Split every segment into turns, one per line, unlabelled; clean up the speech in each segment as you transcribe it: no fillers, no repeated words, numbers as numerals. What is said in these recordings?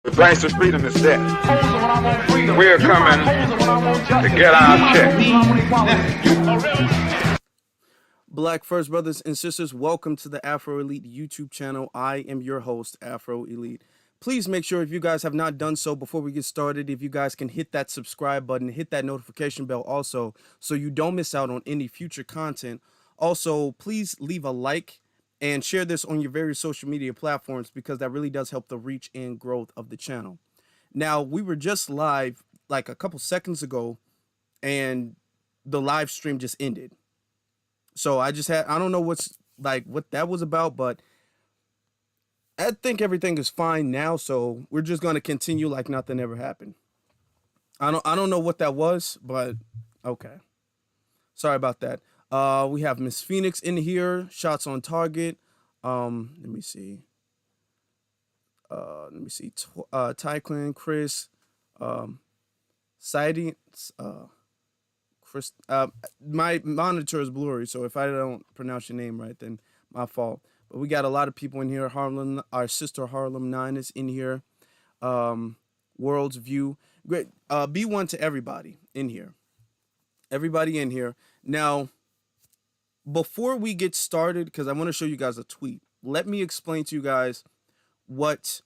The price of freedom is death. We're coming to get our check.
Black First brothers and sisters, welcome to the Afro Elite YouTube channel. I am your host, Afro Elite. Please make sure, if you guys have not done so before we get started, if you guys can hit that subscribe button, hit that notification bell also, so you don't miss out on any future content. Also, please leave a like and share this on your various social media platforms, because that really does help the reach and growth of the channel. Now, we were just live like a couple seconds ago, and the live stream just ended. So I don't know what that was about, but I think everything is fine now. So we're just going to continue like nothing ever happened. I don't know what that was, but okay. Sorry about that. We have Miss Phoenix in here. Shots on target. Let me see. Tyclin, Chris, Siding, Chris. My monitor is blurry, so if I don't pronounce your name right, then my fault. But we got a lot of people in here. Harlem, our sister Harlem 9 is in here. World's View. Great. B1 to everybody in here. Everybody in here. Now, before we get started, because I want to show you guys a tweet, let me explain to you guys what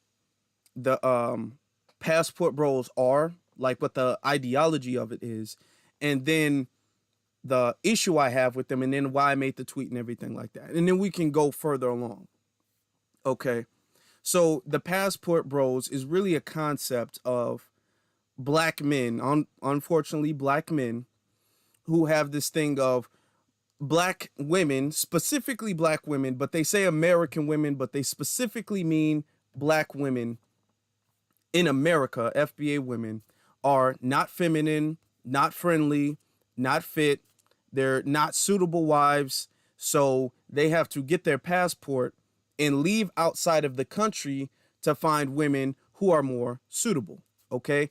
the passport bros are, like what the ideology of it is, and then the issue I have with them, and then why I made the tweet and everything like that. And then we can go further along. Okay. So the passport bros is really a concept of black men, unfortunately black men, who have this thing of black women, specifically black women, but they say American women, but they specifically mean black women in America. FBA women are not feminine, not friendly, not fit. They're not suitable wives. So they have to get their passport and leave outside of the country to find women who are more suitable. Okay.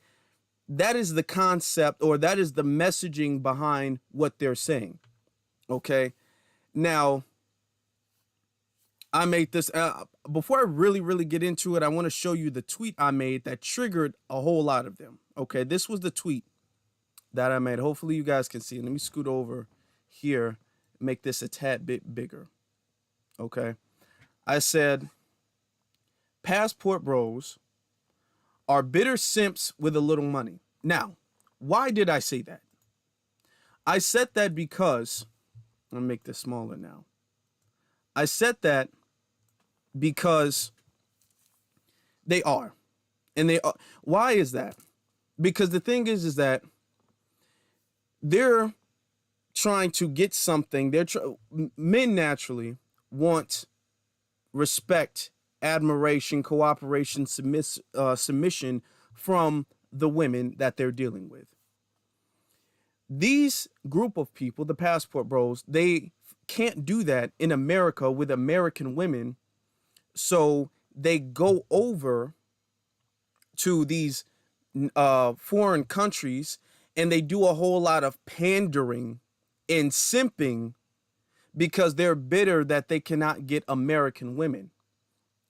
That is the concept, or that is the messaging behind what they're saying. Okay. Now, I made this, before I really get into it, I want to show you the tweet I made that triggered a whole lot of them. Okay. This was the tweet that I made. Hopefully you guys can see it. Let me scoot over here, make this a tad bit bigger. Okay. I said, passport bros are bitter simps with a little money. Now, why did I say that? I said that because, I'm gonna make this smaller now. I said that because they are. And they are. Why is that? Because the thing is that they're trying to get something. Men naturally want respect, admiration, cooperation, submission from the women that they're dealing with. These group of people, the passport bros, they can't do that in America with American women. So they go over to these foreign countries, and they do a whole lot of pandering and simping because they're bitter that they cannot get American women.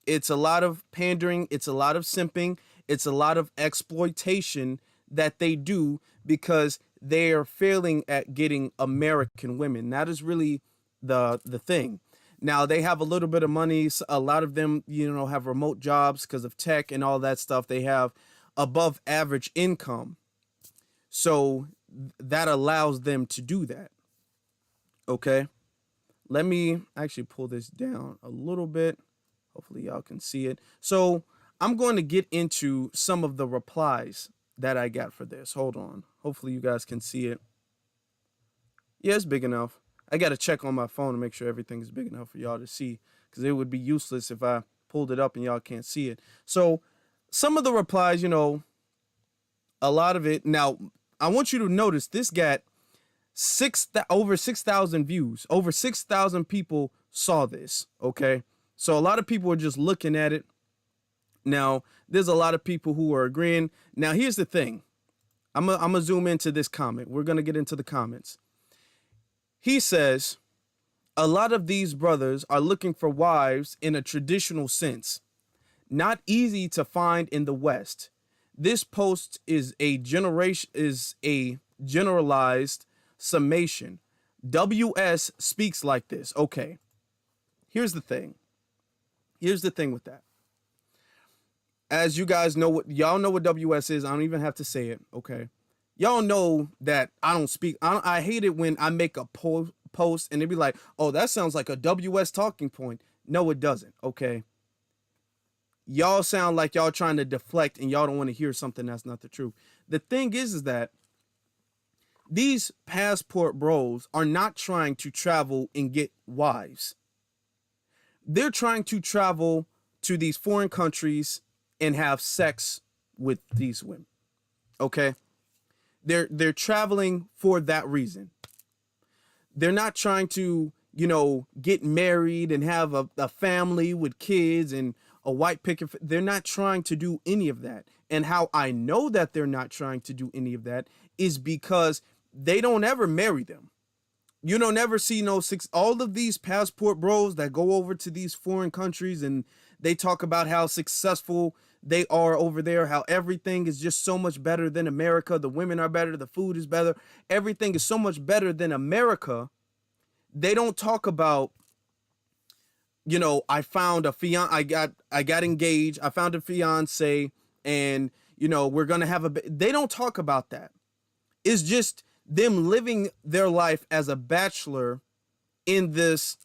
It's a lot of pandering. It's a lot of simping. It's a lot of exploitation that they do because they are failing at getting American women. That is really the thing. Now, they have a little bit of money. A lot of them, have remote jobs because of tech and all that stuff. They have above average income. So that allows them to do that. Okay. Let me actually pull this down a little bit. Hopefully y'all can see it. So I'm going to get into some of the replies that I got for this. Hold on. Hopefully you guys can see it. Yeah, it's big enough. I got to check on my phone to make sure everything is big enough for y'all to see, because it would be useless if I pulled it up and y'all can't see it. So some of the replies, a lot of it. Now, I want you to notice this got over 6,000 views. Over 6,000 people saw this. Okay. So a lot of people are just looking at it. Now, there's a lot of people who are agreeing. Now, here's the thing. I'm gonna zoom into this comment. We're going to get into the comments. He says, a lot of these brothers are looking for wives in a traditional sense. not easy to find in the West. This post is a generalized summation. WS speaks like this. Okay, here's the thing. Here's the thing with that. As you guys know, what y'all know what WS is. I don't even have to say it. Okay, y'all know that I don't speak. I hate it when I make a post and they be like, "Oh, that sounds like a WS talking point." No, it doesn't. Okay, y'all sound like y'all trying to deflect and y'all don't want to hear something that's not the truth. The thing is that these passport bros are not trying to travel and get wives. They're trying to travel to these foreign countries and have sex with these women. Okay? They're traveling for that reason. They're not trying to, get married and have a family with kids and a white picket. They're not trying to do any of that. And how I know that they're not trying to do any of that is because they don't ever marry them. You don't ever see all of these passport bros that go over to these foreign countries and they talk about how successful they are over there, how everything is just so much better than America. The women are better, the food is better, everything is so much better than America. They don't talk about, I found a fiance, I got engaged, I found a fiance, and we're gonna have they don't talk about that. It's just them living their life as a bachelor in these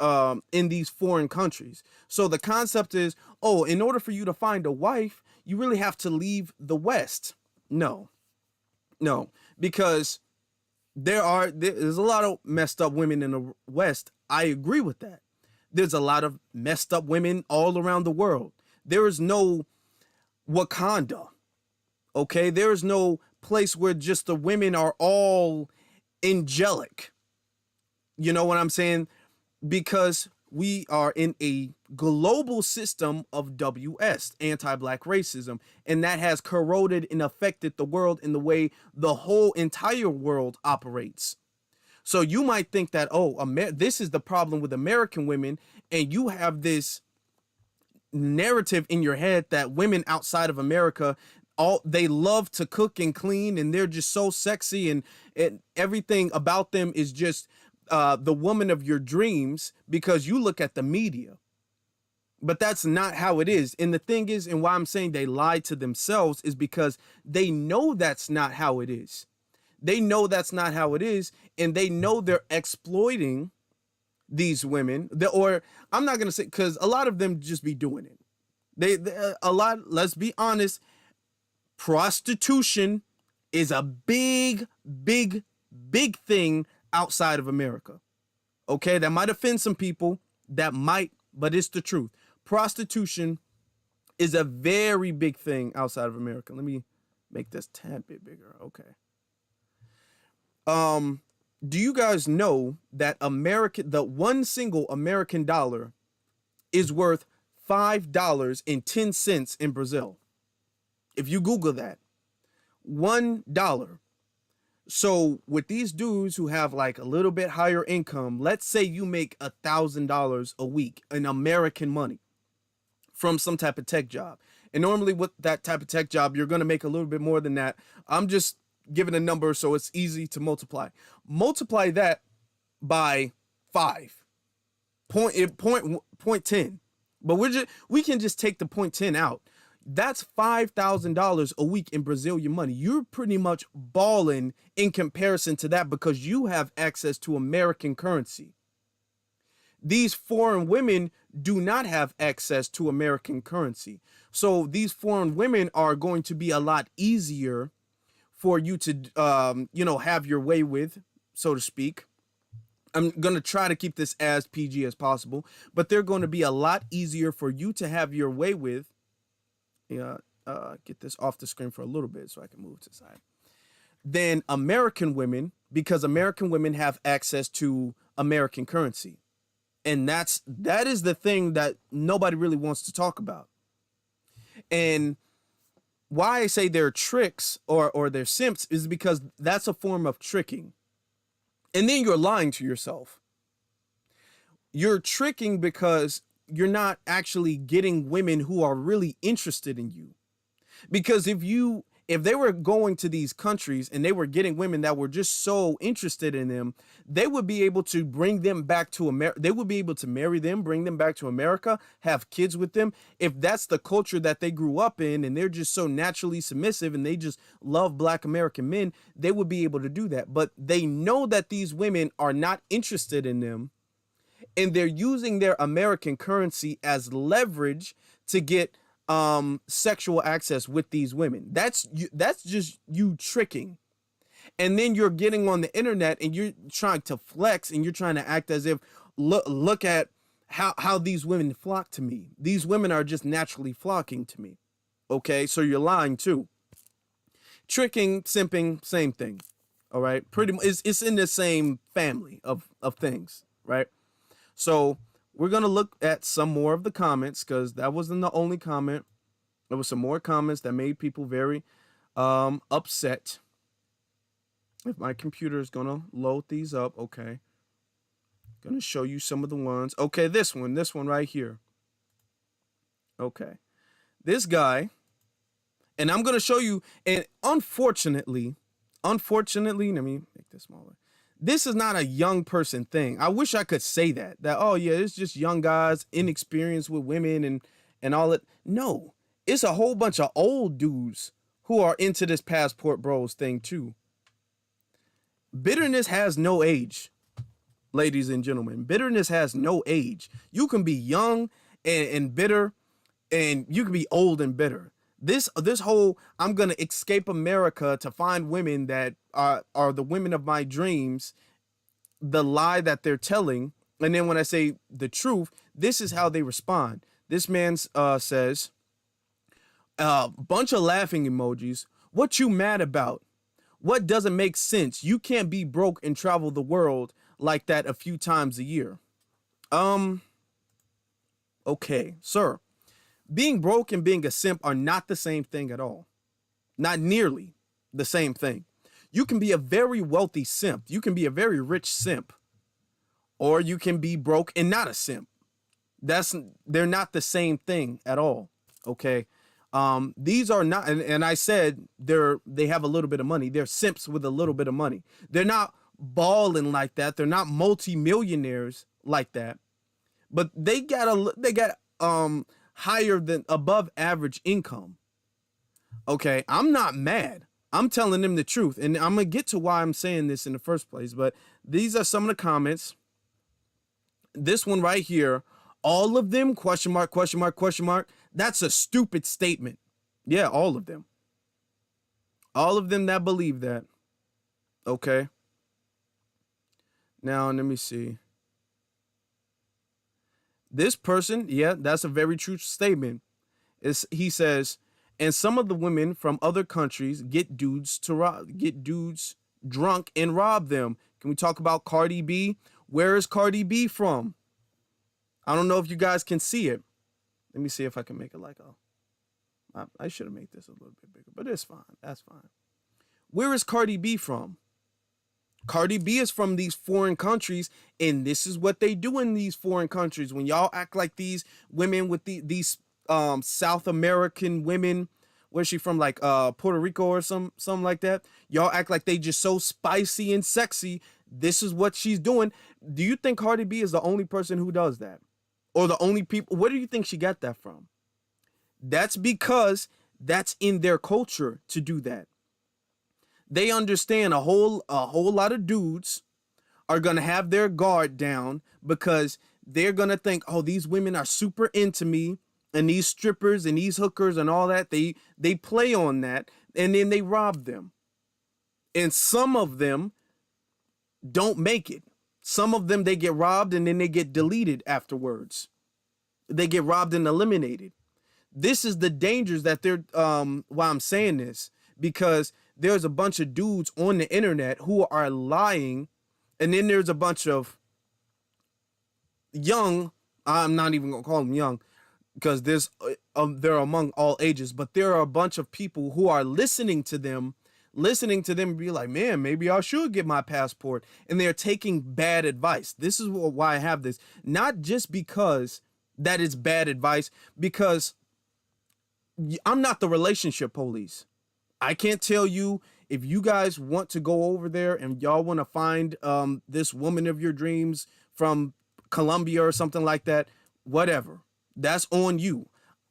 foreign countries. So the concept is, in order for you to find a wife, you really have to leave the West. No, because there's a lot of messed up women in the West. I agree with that. There's a lot of messed up women all around the world. There is no Wakanda. Okay, there is no place where just the women are all angelic. You know what I'm saying? Because we are in a global system of WS, anti-black racism, and that has corroded and affected the world in the way the whole entire world operates. So you might think that, this is the problem with American women, and you have this narrative in your head that women outside of America, they love to cook and clean, and they're just so sexy, and everything about them is just the woman of your dreams because you look at the media. But that's not how it is. And the thing is, and why I'm saying they lie to themselves is because they know that's not how it is. They know that's not how it is, and they know they're exploiting these women. Or I'm not gonna say, because a lot of them just be doing it. Let's be honest, prostitution is a big, big, big thing outside of America. Okay, that might offend some people, but it's the truth. Prostitution is a very big thing outside of America. Let me make this a tad bit bigger. Okay. Do you guys know that the one single American dollar is worth $5.10 in Brazil? If you Google that, $1. So with these dudes who have like a little bit higher income, let's say you make $1,000 a week in American money from some type of tech job. And normally with that type of tech job, you're going to make a little bit more than that. I'm just giving a number so it's easy to multiply. Multiply that by 5.10. But we can just take the 0.10 out. That's $5,000 a week in Brazilian money. You're pretty much balling in comparison to that because you have access to American currency. These foreign women do not have access to American currency. So these foreign women are going to be a lot easier for you to, have your way with, so to speak. I'm going to try to keep this as PG as possible, but they're going to be a lot easier for you to have your way with. Get this off the screen for a little bit so I can move to the side. Than American women, because American women have access to American currency. And that is the thing that nobody really wants to talk about. And why I say they're tricks or they're simps is because that's a form of tricking. And then you're lying to yourself. You're tricking because you're not actually getting women who are really interested in you. Because if they were going to these countries and they were getting women that were just so interested in them, they would be able to bring them back to America. They would be able to marry them, bring them back to America, have kids with them. If that's the culture that they grew up in and they're just so naturally submissive and they just love Black American men, they would be able to do that. But they know that these women are not interested in them, and they're using their American currency as leverage to get sexual access with these women. That's just you tricking. And then you're getting on the internet and you're trying to flex and you're trying to act as if look at how these women flock to me. These women are just naturally flocking to me. Okay, so you're lying too. Tricking, simping, same thing. All right, pretty much it's in the same family of things, right? So we're going to look at some more of the comments, because that wasn't the only comment. There were some more comments that made people very upset. If my computer is going to load these up, okay. Going to show you some of the ones. Okay, this one right here. Okay. This guy, and I'm going to show you, and unfortunately, let me make this smaller. This is not a young person thing. I wish I could say that, oh yeah, it's just young guys, inexperienced with women and all that. No, it's a whole bunch of old dudes who are into this passport bros thing too. Bitterness has no age, ladies and gentlemen. Bitterness has no age. You can be young and bitter, and you can be old and bitter. This whole I'm gonna escape America to find women that are the women of my dreams, the lie that they're telling, and then when I say the truth, this is how they respond. This man says, bunch of laughing emojis. What you mad about? What doesn't make sense? You can't be broke and travel the world like that a few times a year. Okay, sir. Being broke and being a simp are not the same thing at all. Not nearly the same thing. You can be a very wealthy simp. You can be a very rich simp. Or you can be broke and not a simp. They're not the same thing at all. Okay. These are not, and I said they have a little bit of money. They're simps with a little bit of money. They're not balling like that. They're not multi-millionaires like that. But they got higher than above average income. Okay, I'm not mad. I'm telling them the truth. And I'm going to get to why I'm saying this in the first place. But these are some of the comments. This one right here, all of them, question mark, question mark, question mark. That's a stupid statement. Yeah, all of them. All of them that believe that. Okay. Now, let me see. This person, yeah, that's a very true statement. He says, and some of the women from other countries get dudes drunk and rob them. Can we talk about Cardi B? Where is Cardi B from? I don't know if you guys can see it. Let me see if I can make it like I should have made this a little bit bigger, but it's fine. That's fine. Where is Cardi B from? Cardi B is from these foreign countries, and this is what they do in these foreign countries. When y'all act like these women with these South American women, where's she from, like Puerto Rico or something like that? Y'all act like they just so spicy and sexy. This is what she's doing. Do you think Cardi B is the only person who does that? Or the only people? Where do you think she got that from? That's because that's in their culture to do that. They understand a whole lot of dudes are going to have their guard down because they're going to think, oh, these women are super into me, and these strippers and these hookers and all that, they play on that, and then they rob them. And some of them don't make it. Some of them, they get robbed and then they get deleted afterwards. They get robbed and eliminated. This is the dangers that they're, why I'm saying this, because there's a bunch of dudes on the internet who are lying. And then there's a bunch of young, I'm not even going to call them young, because they're among all ages, but there are a bunch of people who are listening to them and be like, man, maybe I should get my passport. And they're taking bad advice. This is why I have this. Not just because that is bad advice, because I'm not the relationship police. I can't tell you if you guys want to go over there and y'all want to find this woman of your dreams from Colombia or something like that, whatever. That's on you.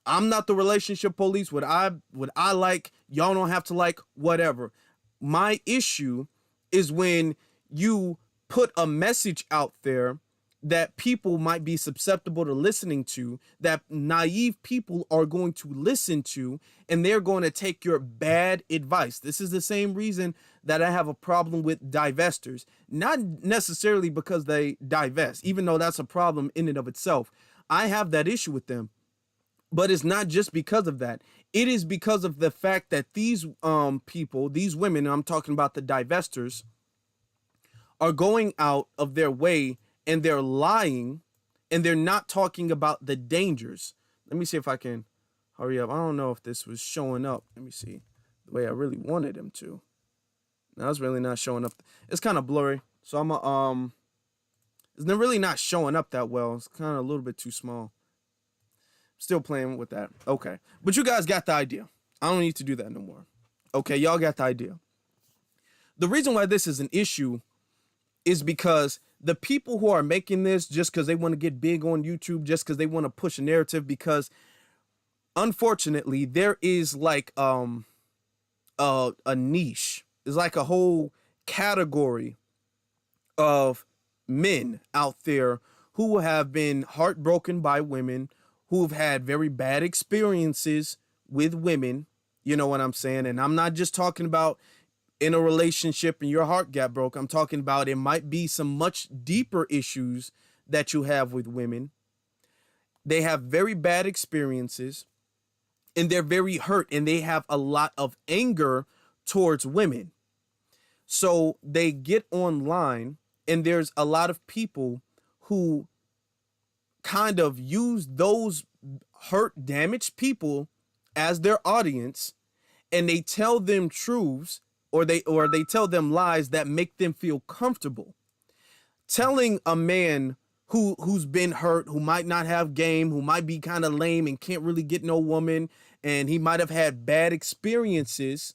I'm not the relationship police. What I like, y'all don't have to like, whatever. My issue is when you put a message out there that people might be susceptible to listening to, that naive people are going to listen to, and they're going to take your bad advice. This is the same reason that I have a problem with divestors. Not necessarily because they divest, even though that's a problem in and of itself. I have that issue with them. But it's not just because of that. It is because of the fact that these people, these women, I'm talking about the divestors, are going out of their way and they're lying and they're not talking about the dangers. Let me see if I can hurry up. I don't know if this was showing up. Let me see the way I really wanted him to. No, it's really not showing up. It's kind of blurry. So it's really not showing up that well. It's kind of a little bit too small. Still playing with that. Okay. But you guys got the idea. I don't need to do that no more. Okay, y'all got the idea. The reason why this is an issue is because the people who are making this just because they want to get big on YouTube, just because they want to push a narrative, because unfortunately there is like a niche. There's like a whole category of men out there who have been heartbroken by women, who've had very bad experiences with women, you know what I'm saying? And I'm not just talking about in a relationship and your heart got broke. I'm talking about it might be some much deeper issues that you have with women. They have very bad experiences and they're very hurt and they have a lot of anger towards women. So they get online and there's a lot of people who kind of use those hurt, damaged people as their audience, and they tell them truths or they tell them lies that make them feel comfortable. Telling a man who's been hurt, who might not have game, who might be kind of lame and can't really get no woman, and he might have had bad experiences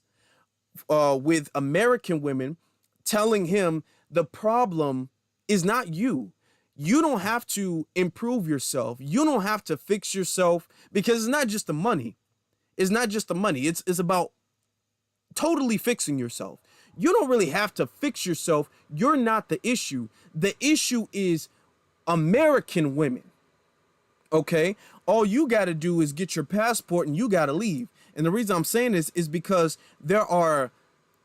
with American women, telling him the problem is not you. You don't have to improve yourself. You don't have to fix yourself, because it's not just the money. It's not just the money. It's about totally fixing yourself. You don't really have to fix yourself. You're not the issue. The issue is American women. Okay? All you got to do is get your passport and you got to leave. And the reason I'm saying this is because there are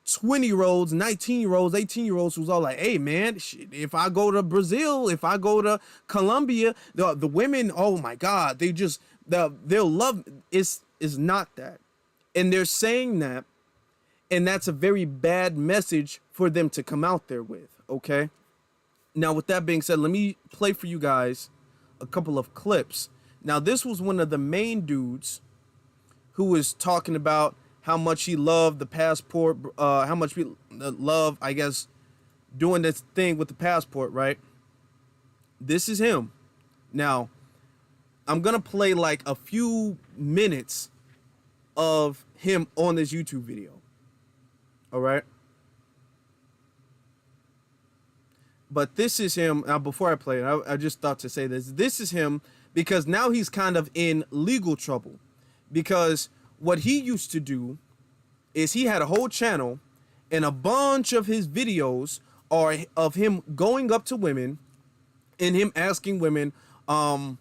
20-year-olds, 19-year-olds, 18-year-olds who's all like, hey, man, if I go to Brazil, if I go to Colombia, the women, oh, my God, they'll love. It's not that. And they're saying that, and that's a very bad message for them to come out there with, okay? Now, with that being said, let me play for you guys a couple of clips. Now, this was one of the main dudes who was talking about how much he loved the passport, how much we love, I guess, doing this thing with the passport, right? This is him. Now, I'm going to play like a few minutes of him on this YouTube video. All right? But this is him. Now, before I play it, I just thought to say this. This is him because now he's kind of in legal trouble. Because what he used to do is he had a whole channel and a bunch of his videos are of him going up to women and him asking women, how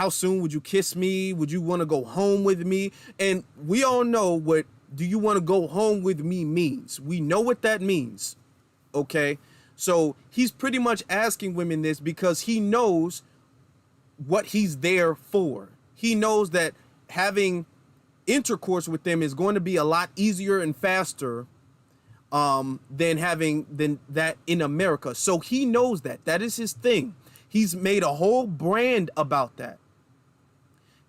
soon would you kiss me? Would you want to go home with me? And we all know what do you want to go home with me means. We know what that means. Okay. So he's pretty much asking women this because he knows what he's there for. He knows that having intercourse with them is going to be a lot easier and faster than that in America. So he knows that. That is his thing. He's made a whole brand about that.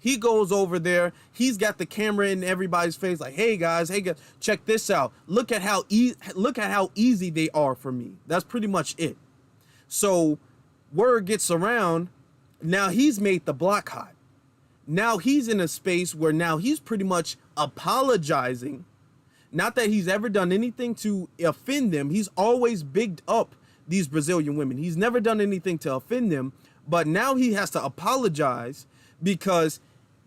He goes over there. He's got the camera in everybody's face like, hey guys, check this out. Look at how easy they are for me. That's pretty much it. So word gets around, now he's made the block hot. Now he's in a space where now he's pretty much apologizing. Not that he's ever done anything to offend them. He's always bigged up these Brazilian women. He's never done anything to offend them, but now he has to apologize because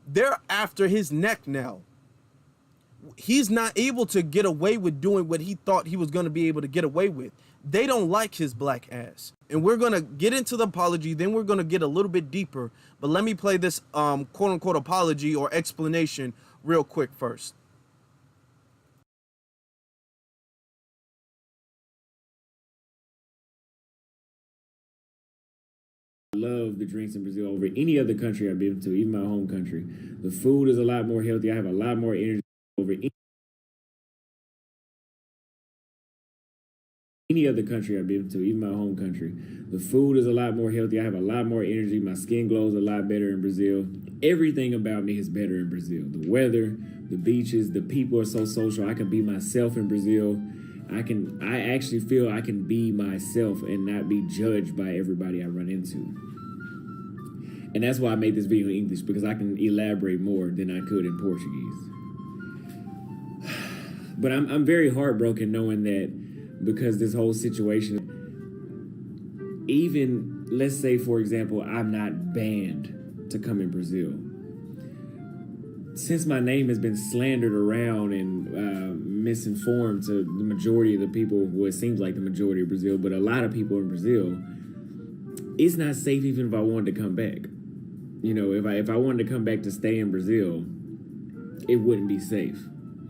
they're after his neck now. He's not able to get away with doing what he thought he was going to be able to get away with. They don't like his black ass. And we're going to get into the apology, then we're going to get a little bit deeper. But let me play this quote unquote apology or explanation real quick first.
Love the drinks in Brazil over any other country I've been to, even my home country. The food is a lot more healthy. I have a lot more energy over any other country I've been to, even my home country. The food is a lot more healthy. I have a lot more energy. My skin glows a lot better in Brazil. Everything about me is better in Brazil. The weather, the beaches, the people are so social. I can be myself in Brazil. I actually feel I can be myself and not be judged by everybody I run into. And that's why I made this video in English, because I can elaborate more than I could in Portuguese. But I'm very heartbroken knowing that, because this whole situation, even, let's say, for example, I'm not banned to come in Brazil. Since my name has been slandered around and misinformed to the majority of the people, well, it seems like the majority of Brazil, but a lot of people in Brazil, it's not safe even if I wanted to come back. You know, if I wanted to come back to stay in Brazil, it wouldn't be safe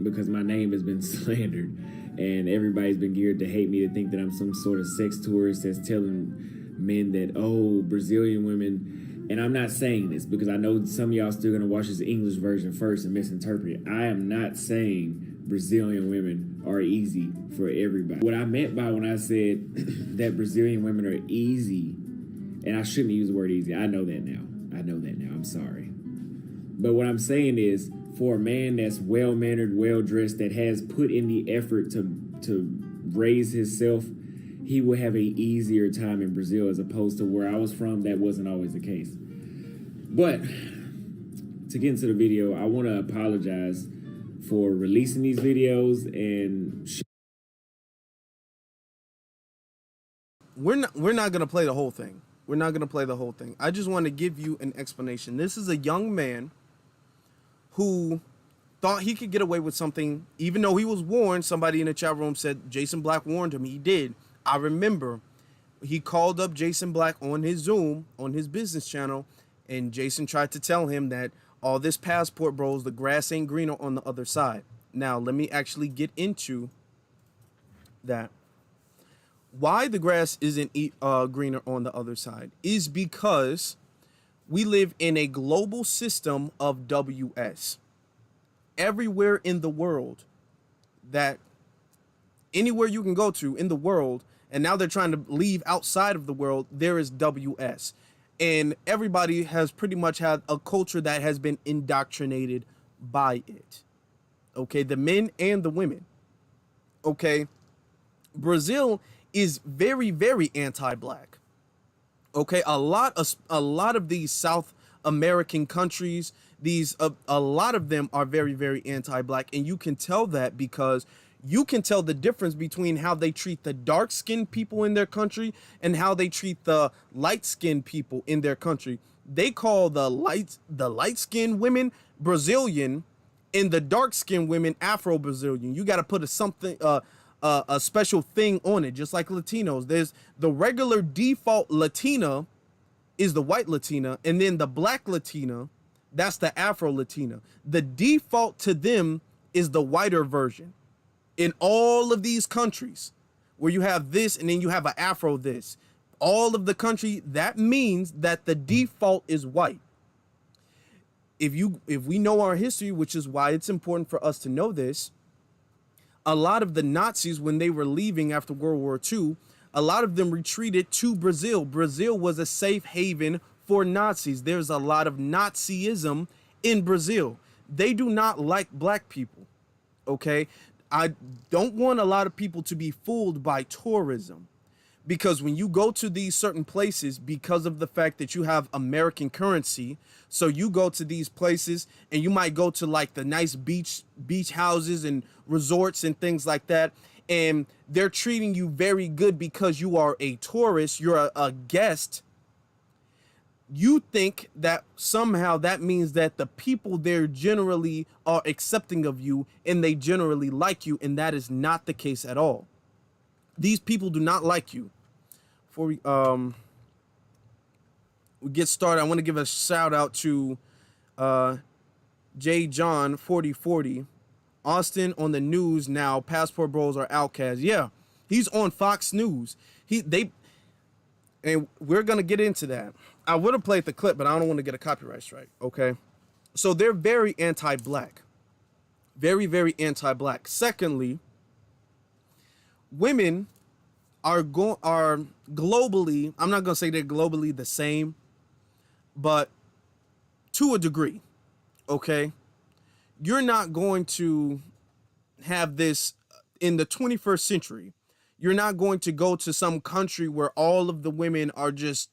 because my name has been slandered and everybody's been geared to hate me, to think that I'm some sort of sex tourist that's telling men that, oh, Brazilian women. And I'm not saying this because I know some of y'all still gonna watch this English version first and misinterpret it. I am not saying Brazilian women are easy for everybody. What I meant by when I said that Brazilian women are easy, and I shouldn't use the word easy. I know that now. I'm sorry. But what I'm saying is, for a man that's well-mannered, well-dressed, that has put in the effort to raise himself, he will have an easier time in Brazil, as opposed to where I was from. That wasn't always the case. But to get into the video, I want to apologize for releasing these videos and
we're not gonna play the whole thing. We're not gonna play the whole thing. I just want to give you an explanation. This is a young man who thought he could get away with something, even though he was warned. Somebody in the chat room said Jason Black warned him. He did. I remember he called up Jason Black on his Zoom, on his business channel, and Jason tried to tell him that all this passport, bros, the grass ain't greener on the other side. Now, let me actually get into that. Why the grass isn't greener on the other side is because we live in a global system of WS. Everywhere in the world, that anywhere you can go to in the world, and now they're trying to leave outside of the world, there is WS. And everybody has pretty much had a culture that has been indoctrinated by it. Okay, the men and the women. Okay, Brazil is very, very anti-black. Okay, a lot of these South American countries, a lot of them are very, very anti-black, and you can tell that because you can tell the difference between how they treat the dark-skinned people in their country and how they treat the light-skinned people in their country. They call the light-skinned women Brazilian and the dark-skinned women Afro-Brazilian. You got to put a special thing on it, just like Latinos. There's the regular default Latina is the white Latina, and then the black Latina, that's the Afro Latina. The default to them is the whiter version. In all of these countries where you have this and then you have an Afro this, all of the country, that means that the default is white. If we know our history, which is why it's important for us to know this, a lot of the Nazis, when they were leaving after World War II, a lot of them retreated to Brazil. Brazil was a safe haven for Nazis. There's a lot of Nazism in Brazil. They do not like black people, okay? I don't want a lot of people to be fooled by tourism, Because when you go to these certain places, because of the fact that you have American currency, so you go to these places and you might go to like the nice beach houses and resorts and things like that, and they're treating you very good because you are a tourist, you're a guest. You think that somehow that means that the people there generally are accepting of you and they generally like you, and that is not the case at all. These people do not like you. Before we get started, I want to give a shout out to J. John 4040. Austin on the news now. Passport bros are outcasts. Yeah, he's on Fox News. And we're gonna get into that. I would have played the clip, but I don't want to get a copyright strike. Okay, so they're very anti-black, very, very anti-black. Secondly, women are globally, I'm not gonna say they're globally the same, but to a degree. Okay, you're not going to have this in the 21st century. You're not going to go to some country where all of the women are just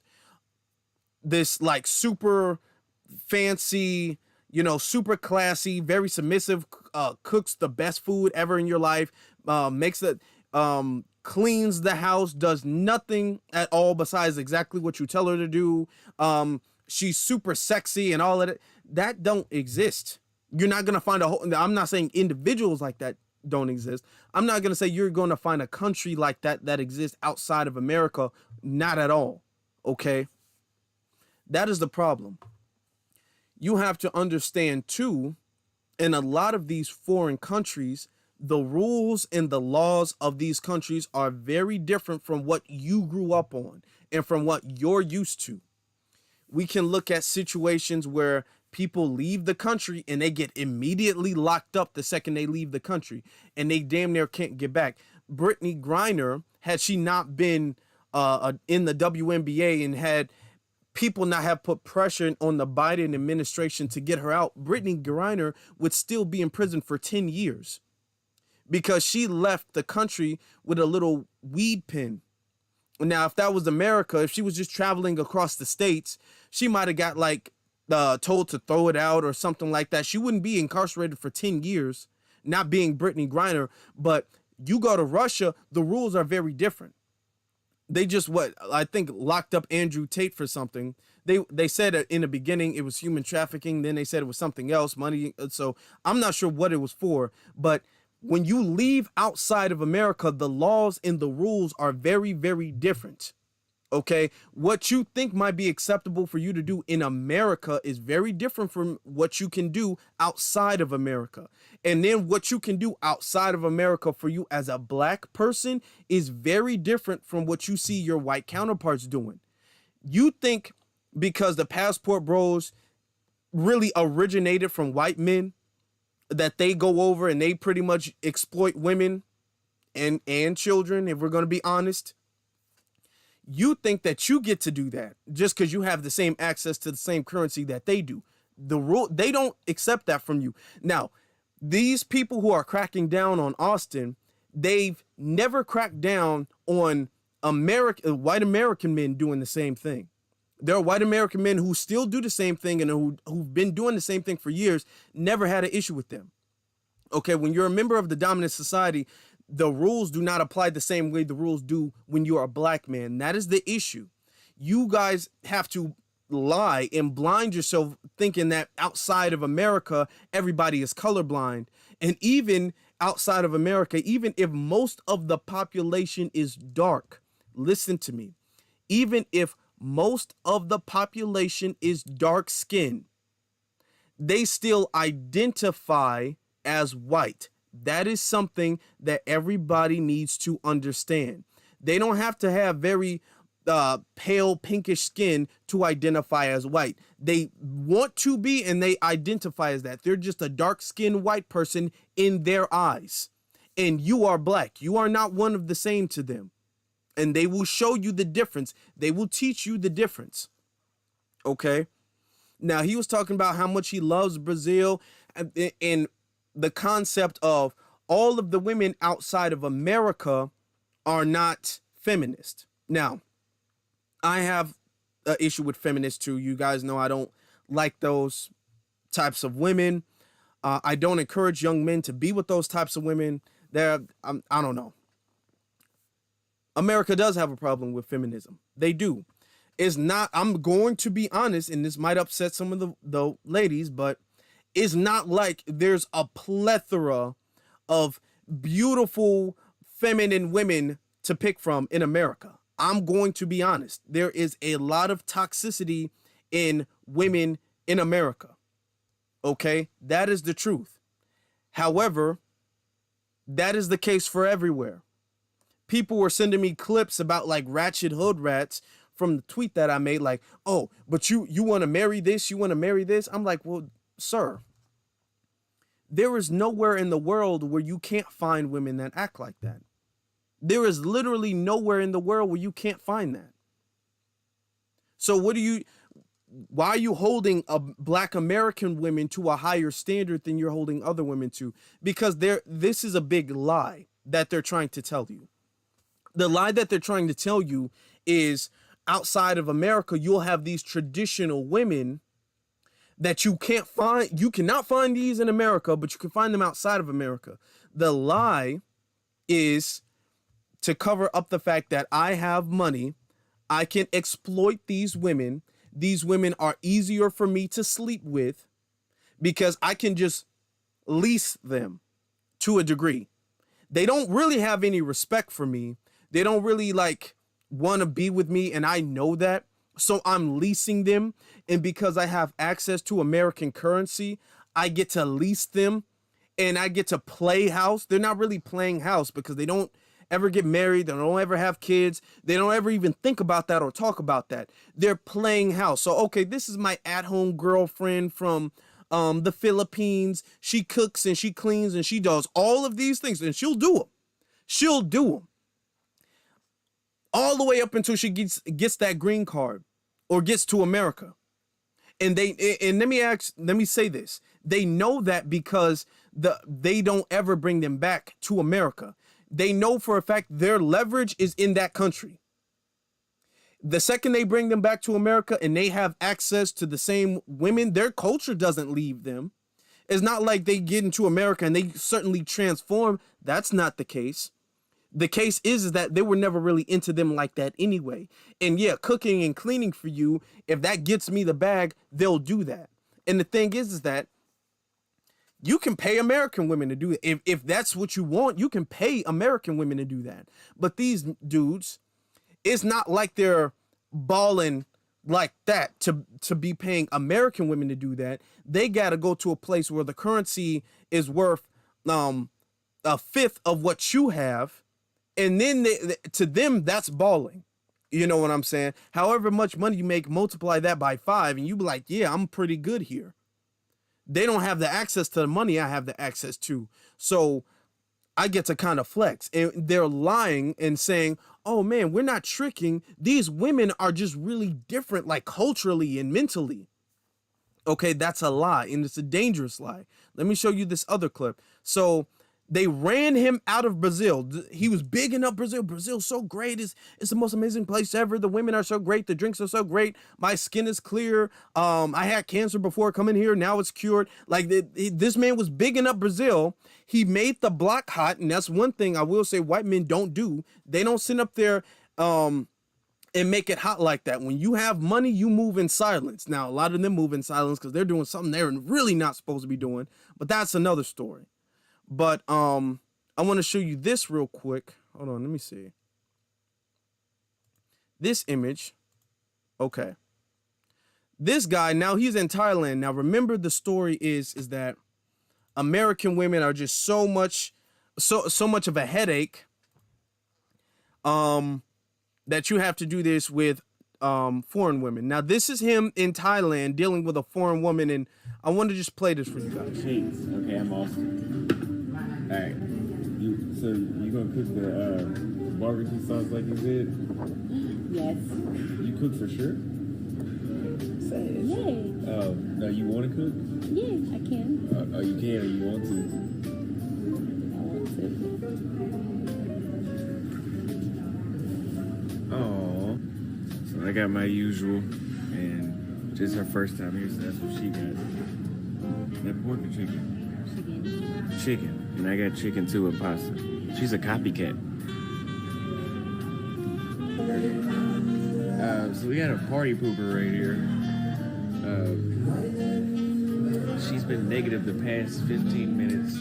this like super fancy, super classy, very submissive, cooks the best food ever in your life, makes it, cleans the house, does nothing at all besides exactly what you tell her to do. She's super sexy and all of it. That don't exist. You're not going to find I'm not saying individuals like that don't exist. I'm not going to say you're going to find a country like that exists outside of America. Not at all. Okay. That is the problem. You have to understand too, in a lot of these foreign countries, the rules and the laws of these countries are very different from what you grew up on and from what you're used to. We can look at situations where people leave the country and they get immediately locked up the second they leave the country, and they damn near can't get back. Brittany Griner, had she not been in the WNBA and had people not have put pressure on the Biden administration to get her out, Brittany Griner would still be in prison for 10 years because she left the country with a little weed pen. Now, if that was America, if she was just traveling across the states, she might have got like told to throw it out or something like that. She wouldn't be incarcerated for 10 years, not being Brittany Griner. But you go to Russia, the rules are very different. They just, I think, locked up Andrew Tate for something. They said in the beginning it was human trafficking. Then they said it was something else, money. So I'm not sure what it was for. But when you leave outside of America, the laws and the rules are very, very different. Okay, what you think might be acceptable for you to do in America is very different from what you can do outside of America. And then what you can do outside of America for you as a black person is very different from what you see your white counterparts doing. You think because the passport bros really originated from white men that they go over and they pretty much exploit women and children, if we're going to be honest. You think that you get to do that just because you have the same access to the same currency that they do. They don't accept that from you. Now, these people who are cracking down on Austin, they've never cracked down on white American men doing the same thing. There are white American men who still do the same thing and who've been doing the same thing for years, never had an issue with them. Okay, when you're a member of the dominant society, the rules do not apply the same way the rules do when you're a black man. That is the issue. You guys have to lie and blind yourself thinking that outside of America, everybody is colorblind. And even outside of America, even if most of the population is dark, listen to me, even if most of the population is dark skinned, they still identify as white. That is something that everybody needs to understand. They don't have to have very pale pinkish skin to identify as white. They want to be and they identify as that. They're just a dark-skinned white person in their eyes. And you are black. You are not one of the same to them. And they will show you the difference. They will teach you the difference. Okay? Now, he was talking about how much he loves Brazil and the concept of all of the women outside of America are not feminist. Now, I have an issue with feminists too. You guys know I don't like those types of women. I don't encourage young men to be with those types of women. I don't know. America does have a problem with feminism. They do. It's not, I'm going to be honest, and this might upset some of the ladies, but it's not like there's a plethora of beautiful feminine women to pick from in America. I'm going to be honest. There is a lot of toxicity in women in America. Okay? That is the truth. However, that is the case for everywhere. People were sending me clips about like ratchet hood rats from the tweet that I made, like, oh, but you want to marry this, you want to marry this. I'm like, well, sir, there is nowhere in the world where you can't find women that act like that. There is literally nowhere in the world where you can't find that. So why are you holding Black American women to a higher standard than you're holding other women to? Because this is a big lie that they're trying to tell you. The lie that they're trying to tell you is outside of America, you'll have these traditional women that you can't find. You cannot find these in America, but you can find them outside of America. The lie is to cover up the fact that I have money. I can exploit these women. These women are easier for me to sleep with because I can just lease them to a degree. They don't really have any respect for me. They don't really like want to be with me, and I know that. So I'm leasing them, and because I have access to American currency, I get to lease them, and I get to play house. They're not really playing house because they don't ever get married. They don't ever have kids. They don't ever even think about that or talk about that. They're playing house. So, okay, this is my at-home girlfriend from the Philippines. She cooks and she cleans and she does all of these things, and she'll do them. She'll do them. All the way up until she gets that green card or gets to America. And let me say this. They know that because they don't ever bring them back to America. They know for a fact their leverage is in that country. The second they bring them back to America and they have access to the same women, their culture doesn't leave them. It's not like they get into America and they certainly transform. That's not the case. The case is that they were never really into them like that anyway. And yeah, cooking and cleaning for you, if that gets me the bag, they'll do that. And the thing is that you can pay American women to do it. If that's what you want, you can pay American women to do that. But these dudes, it's not like they're balling like that to be paying American women to do that. They got to go to a place where the currency is worth a fifth of what you have. And then to them, that's balling. You know what I'm saying? However much money you make, multiply that by 5, and you be like, yeah, I'm pretty good here. They don't have the access to the money I have the access to. So I get to kind of flex. And they're lying and saying, oh, man, we're not tricking. These women are just really different, like culturally and mentally. Okay, that's a lie, and it's a dangerous lie. Let me show you this other clip. So they ran him out of Brazil. He was bigging up Brazil. Brazil's so great. It's the most amazing place ever. The women are so great. The drinks are so great. My skin is clear. I had cancer before coming here. Now it's cured. Like this man was bigging up Brazil. He made the block hot. And that's one thing I will say white men don't do. They don't sit up there and make it hot like that. When you have money, you move in silence. Now, a lot of them move in silence because they're doing something they're really not supposed to be doing. But that's another story. But I want to show you this real quick. Hold on, let me see. This image. Okay. This guy, now he's in Thailand. Now remember the story is that American women are just so much of a headache that you have to do this with foreign women. Now this is him in Thailand dealing with a foreign woman, and I want to just play this for you guys.
Jeez. Okay, I'm off. All right. So you gonna cook the barbecue sauce like you did?
Yes.
You cook for sure?
Yay.
No, you want to cook?
Yeah, I can.
Oh, you can or you want to?
I want to.
Oh. I got my usual, and just her first time here, so that's what she got. That pork or chicken? Chicken. And I got chicken too and pasta. She's a copycat. So we got a party pooper right here. She's been negative the past 15 minutes.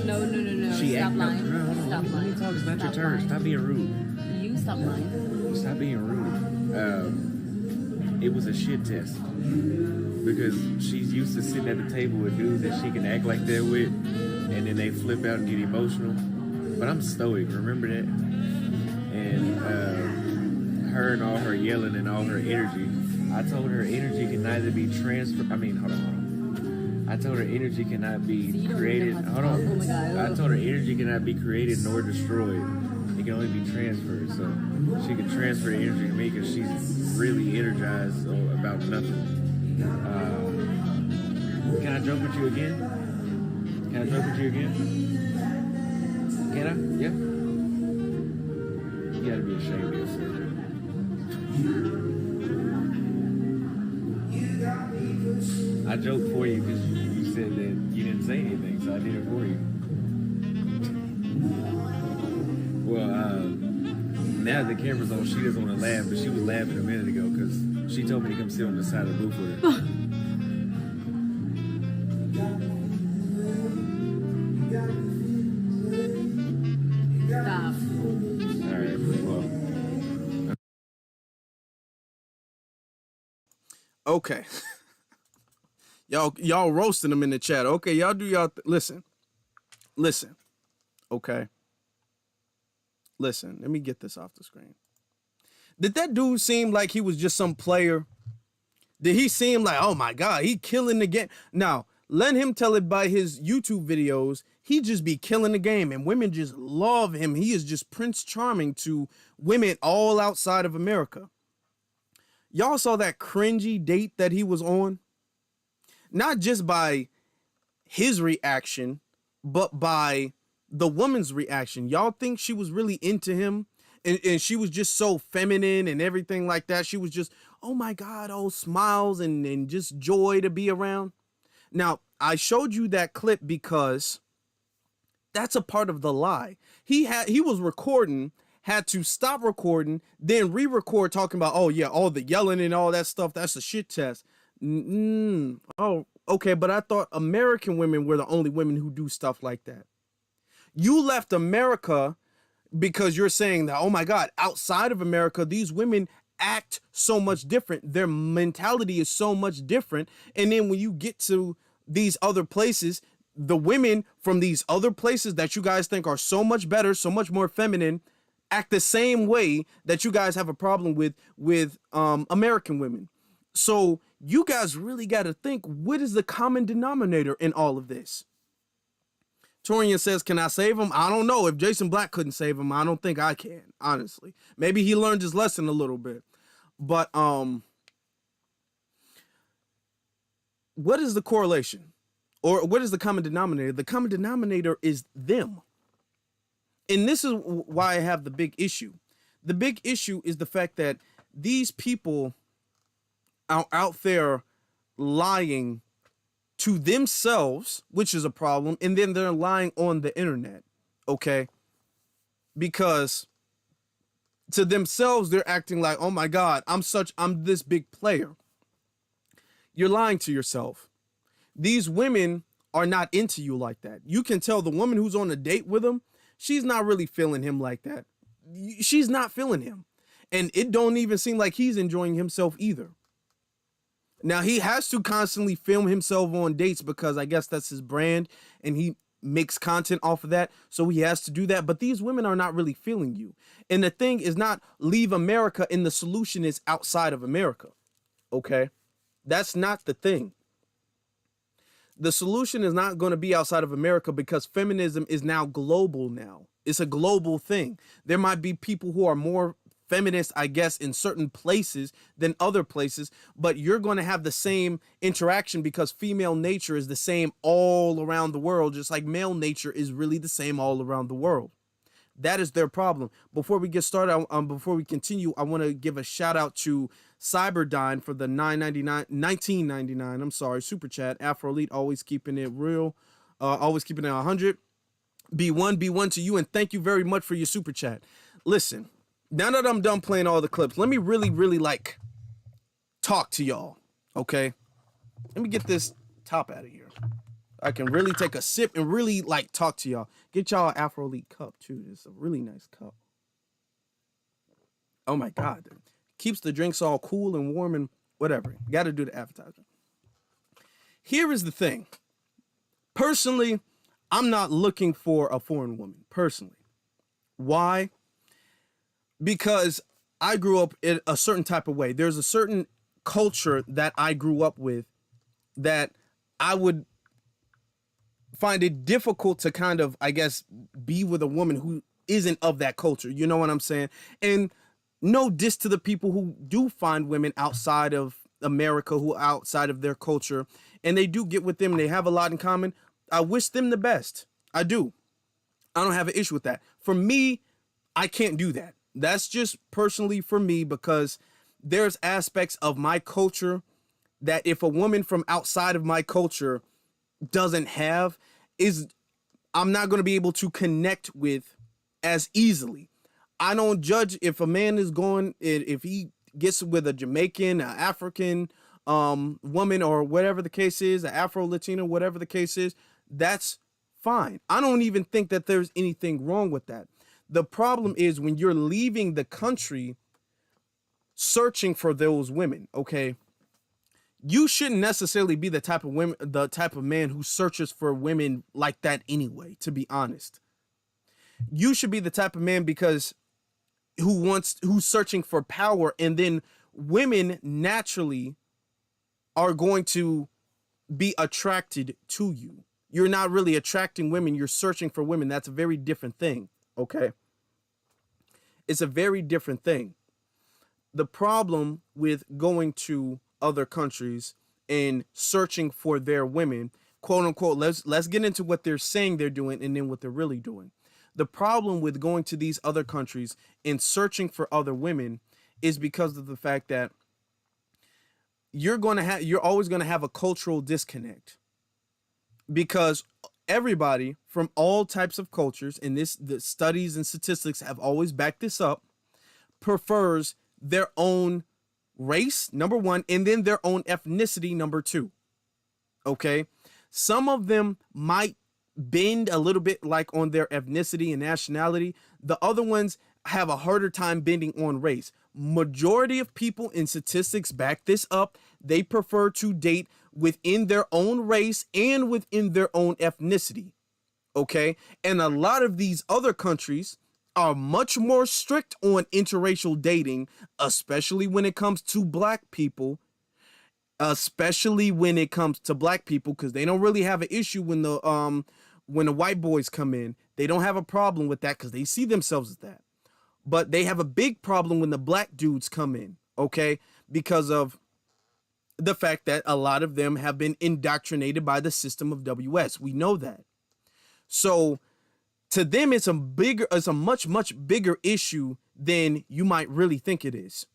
No. Stop lying. Stop lying.
Let me talk. It's not your turn. Stop being rude.
You stop lying.
Stop being rude. It was a shit test. Because she's used to sitting at the table with dudes that she can act like that with, and then they flip out and get emotional. But I'm stoic, remember that? And her and all her yelling and all her energy, I told her energy can neither be transferred. Hold on. I told her energy cannot be created. Hold on.
Oh my God.
I told her energy cannot be created nor destroyed. It can only be transferred. So she can transfer energy to me because she's really energized about nothing. Can I joke with you again? Can I joke with you again? Can I? Yeah. You gotta be ashamed of yourself. I joked for you because you said that you didn't say anything, so I did it for you. Well, now the camera's on, she doesn't want to laugh, but she was laughing a minute ago because she told me to come sit on the side of the booth with her.
Stop.
All right, well.
Okay. y'all roasting them in the chat. Okay, y'all do y'all listen. Okay. Listen, let me get this off the screen. Did that dude seem like he was just some player? Did he seem like, oh my God, he killing the game? Now, let him tell it by his YouTube videos. He just be killing the game and women just love him. He is just Prince Charming to women all outside of America. Y'all saw that cringy date that he was on? Not just by his reaction, but by the woman's reaction. Y'all think she was really into him? And she was just so feminine and everything like that. She was just, oh my God, all smiles and just joy to be around. Now, I showed you that clip because that's a part of the lie. He was recording, had to stop recording, then re-record talking about, oh yeah, all the yelling and all that stuff, that's a shit test. Oh, okay, but I thought American women were the only women who do stuff like that. You left America because you're saying that, oh my God, outside of America, these women act so much different. Their mentality is so much different. And then when you get to these other places, the women from these other places that you guys think are so much better, so much more feminine, act the same way that you guys have a problem with American women. So you guys really got to think, what is the common denominator in all of this? Torian says, can I save him? I don't know. If Jason Black couldn't save him, I don't think I can, honestly. Maybe he learned his lesson a little bit. But what is the correlation? Or what is the common denominator? The common denominator is them. And this is why I have the big issue. The big issue is the fact that these people are out there lying to themselves, which is a problem, and then they're lying on the internet, okay? Because to themselves, they're acting like, oh my God, I'm this big player. You're lying to yourself. These women are not into you like that. You can tell the woman who's on a date with him, she's not really feeling him like that. She's not feeling him. And it don't even seem like he's enjoying himself either. Now, he has to constantly film himself on dates because I guess that's his brand and he makes content off of that. So he has to do that. But these women are not really feeling you. And the thing is not leave America and the solution is outside of America. Okay? That's not the thing. The solution is not going to be outside of America because feminism is now global now. It's a global thing. There might be people who are more feminist, I guess, in certain places than other places, but you're going to have the same interaction because female nature is the same all around the world, just like male nature is really the same all around the world. That is their problem. Before we get started, before we continue, I want to give a shout out to Cyberdyne for the 1999. I'm sorry, super chat. Afro Elite always keeping it real, always keeping it 100. B1 to you, and thank you very much for your super chat. Listen, now that I'm done playing all the clips, let me really like talk to y'all. Okay, let me get this top out of here. I can really take a sip and really like talk to y'all. Get y'all an Afro Elite cup too. It's a really nice cup. Oh my God. Keeps the drinks all cool and warm and whatever. Got to do the advertisement. Here is the thing. Personally, I'm not looking for a foreign woman. Personally. Why? Because I grew up in a certain type of way. There's a certain culture that I grew up with that I would find it difficult to kind of, I guess, be with a woman who isn't of that culture. You know what I'm saying? And no diss to the people who do find women outside of America, who are outside of their culture, and they do get with them and they have a lot in common. I wish them the best. I do. I don't have an issue with that. For me, I can't do that. That's just personally for me, because there's aspects of my culture that if a woman from outside of my culture doesn't have, I'm not going to be able to connect with as easily. I don't judge if a man is going, if he gets with a Jamaican, an African woman, or whatever the case is, an Afro-Latino, whatever the case is, that's fine. I don't even think that there's anything wrong with that. The problem is when you're leaving the country searching for those women, okay? You shouldn't necessarily be the type of man who searches for women like that anyway, to be honest. You should be the type of man who's searching for power, and then women naturally are going to be attracted to you. You're not really attracting women, you're searching for women. That's a very different thing, okay? It's a very different thing. The problem with going to other countries and searching for their women, quote unquote, let's get into what they're saying they're doing and then what they're really doing. The problem with going to these other countries and searching for other women is because of the fact that you're always going to have a cultural disconnect, because everybody from all types of cultures, and the studies and statistics have always backed this up, prefers their own race, number one, and then their own ethnicity, number two. Okay? Some of them might bend a little bit like on their ethnicity and nationality. The other ones have a harder time bending on race. Majority of people in statistics back this up. They prefer to date within their own race and within their own ethnicity. Okay? And a lot of these other countries are much more strict on interracial dating, especially when it comes to black people. Because they don't really have an issue when the white boys come in. They don't have a problem with that because they see themselves as that. But they have a big problem when the black dudes come in, okay? Because of the fact that a lot of them have been indoctrinated by the system of WS. We know that. So to them, it's a much bigger issue than you might really think it is.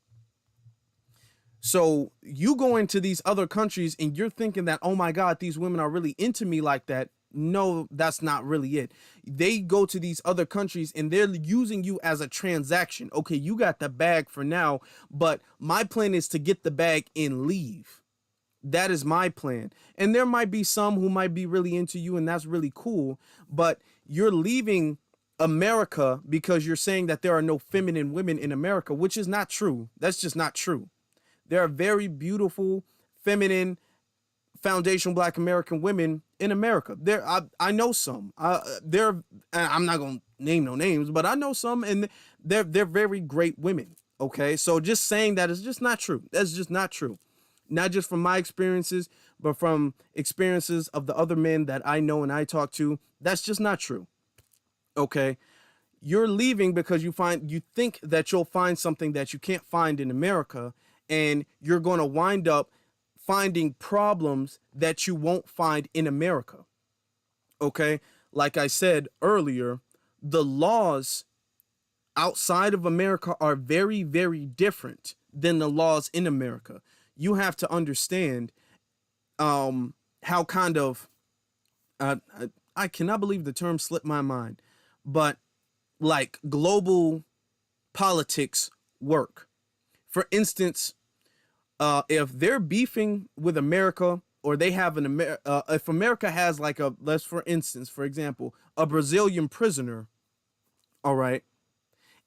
So you go into these other countries and you're thinking that, oh my God, these women are really into me like that. No, that's not really it. They go to these other countries and they're using you as a transaction. Okay, you got the bag for now, but my plan is to get the bag and leave. That is my plan. And there might be some who might be really into you, and that's really cool, but you're leaving America because you're saying that there are no feminine women in America, which is not true. That's just not true. There are very beautiful, feminine, foundational Black American women in America. I know some. I'm not gonna name no names, but I know some, and they're very great women. Okay, so just saying that is just not true. That's just not true. Not just from my experiences, but from experiences of the other men that I know and I talk to. That's just not true. Okay, you're leaving because you think that you'll find something that you can't find in America, and you're going to wind up finding problems that you won't find in America. Okay? Like I said earlier, the laws outside of America are very, very different than the laws in America. You have to understand how kind of I cannot believe the term slipped my mind, but like global politics work. For instance, if they're beefing with America, or they have if America has like for example, a Brazilian prisoner, all right,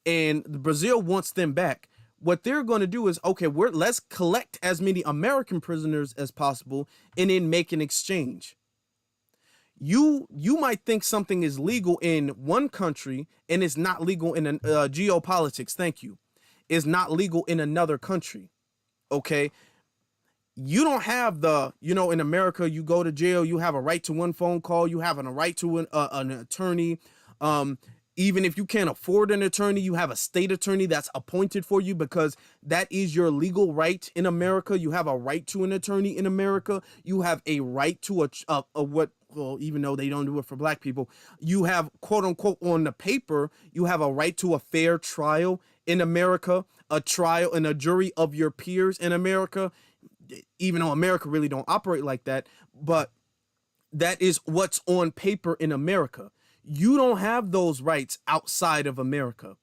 and Brazil wants them back. What they're going to do is, okay, let's collect as many American prisoners as possible and then make an exchange. You might think something is legal in one country and it's not legal in geopolitics. Thank you. Is not legal in another country. Okay. You don't have in America, you go to jail, you have a right to one phone call, you have a right to an attorney. Even if you can't afford an attorney, you have a state attorney that's appointed for you because that is your legal right in America. You have a right to an attorney in America. You have a right to even though they don't do it for black people, you have, quote unquote, on the paper, you have a right to a fair trial in America, a trial and a jury of your peers in America, even though America really don't operate like that. But that is what's on paper in America. You don't have those rights outside of America.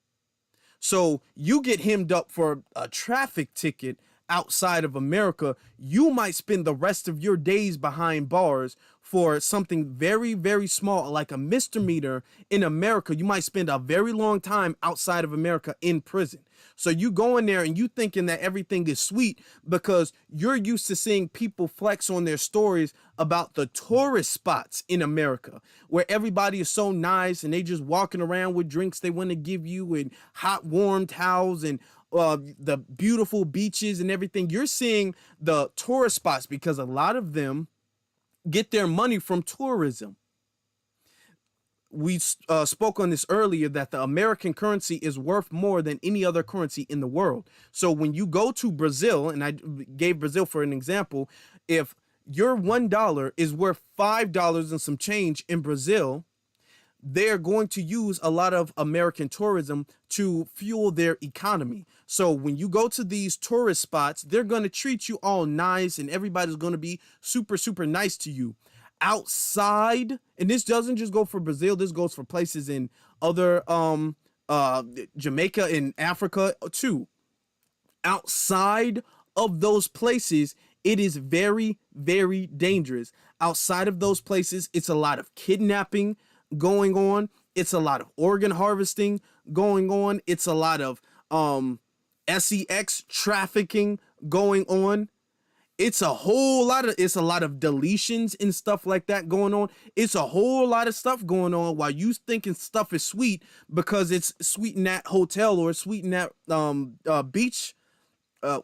So you get hemmed up for a traffic ticket outside of America. You might spend the rest of your days behind bars for something very, very small, like a misdemeanor in America. You might spend a very long time outside of America in prison. So you go in there and you thinking that everything is sweet because you're used to seeing people flex on their stories about the tourist spots in America where everybody is so nice and they just walking around with drinks they want to give you and hot, warm towels and the beautiful beaches and everything. You're seeing the tourist spots because a lot of them get their money from tourism. We spoke on this earlier that the American currency is worth more than any other currency in the world. So when you go to Brazil, and I gave Brazil for an example, if your $1 is worth $5 and some change in Brazil, they're going to use a lot of American tourism to fuel their economy. So when you go to these tourist spots, they're going to treat you all nice and everybody's going to be super, super nice to you. Outside, and this doesn't just go for Brazil, this goes for places in other Jamaica and Africa too. Outside of those places, it is very, very dangerous. Outside of those places, it's a lot of kidnapping going on. It's a lot of organ harvesting going on. It's a lot of sex trafficking going on. It's a lot of deletions and stuff like that going on. It's a whole lot of stuff going on while you thinking stuff is sweet because it's sweet in that hotel or sweet in that beach.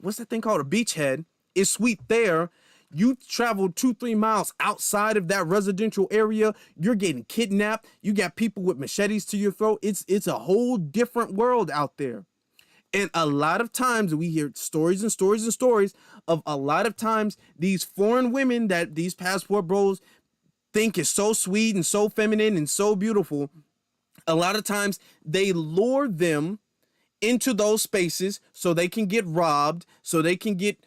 What's that thing called? A beachhead. It's sweet there. You travel 2-3 miles outside of that residential area, you're getting kidnapped. You got people with machetes to your throat. It's a whole different world out there. And a lot of times we hear stories and stories and stories of a lot of times these foreign women that these passport bros think is so sweet and so feminine and so beautiful. A lot of times they lure them into those spaces so they can get robbed, so they can get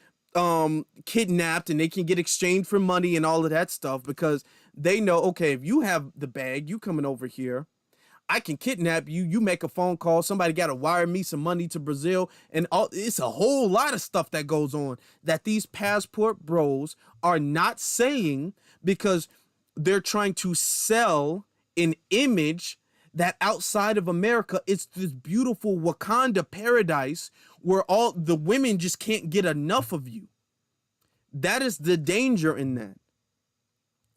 kidnapped and they can get exchanged for money and all of that stuff because they know, okay, if you have the bag, you coming over here, I can kidnap you. You make a phone call. Somebody got to wire me some money to Brazil. And it's a whole lot of stuff that goes on that these passport bros are not saying because they're trying to sell an image that outside of America, it's this beautiful Wakanda paradise where all the women just can't get enough of you. That is the danger in that.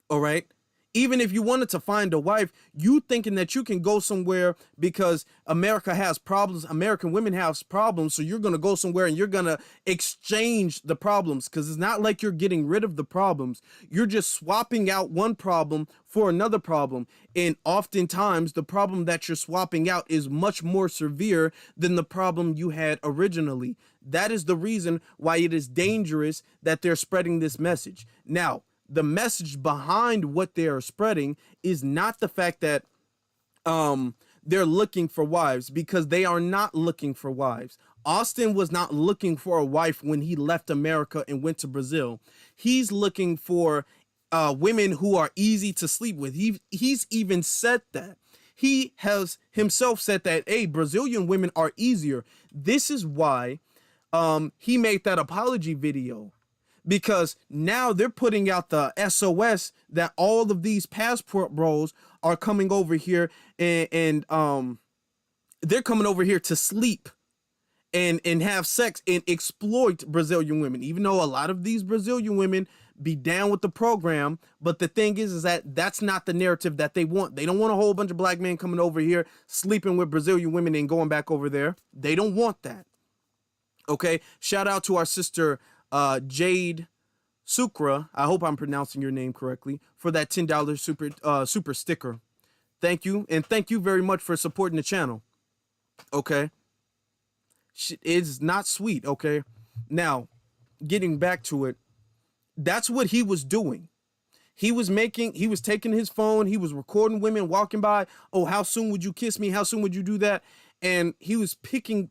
All right. Even if you wanted to find a wife, you thinking that you can go somewhere because America has problems, American women have problems, so you're going to go somewhere and you're going to exchange the problems because it's not like you're getting rid of the problems. You're just swapping out one problem for another problem. And oftentimes the problem that you're swapping out is much more severe than the problem you had originally. That is the reason why it is dangerous that they're spreading this message. Now, the message behind what they are spreading is not the fact that they're looking for wives, because they are not looking for wives. Austin was not looking for a wife when he left America and went to Brazil. He's looking for women who are easy to sleep with. He's even said that. He has himself said that, hey, Brazilian women are easier. This is why he made that apology video, because now they're putting out the SOS that all of these passport bros are coming over here and they're coming over here to sleep and have sex and exploit Brazilian women, even though a lot of these Brazilian women be down with the program. But the thing is that that's not the narrative that they want. They don't want a whole bunch of black men coming over here, sleeping with Brazilian women and going back over there. They don't want that. Okay. Shout out to our sister, Jade Sucra. I hope I'm pronouncing your name correctly, for that $10 super sticker. Thank you. And thank you very much for supporting the channel. Okay. It's not sweet. Okay. Now, getting back to it, that's what he was doing. He was taking his phone. He was recording women walking by. Oh, how soon would you kiss me? How soon would you do that? And he was picking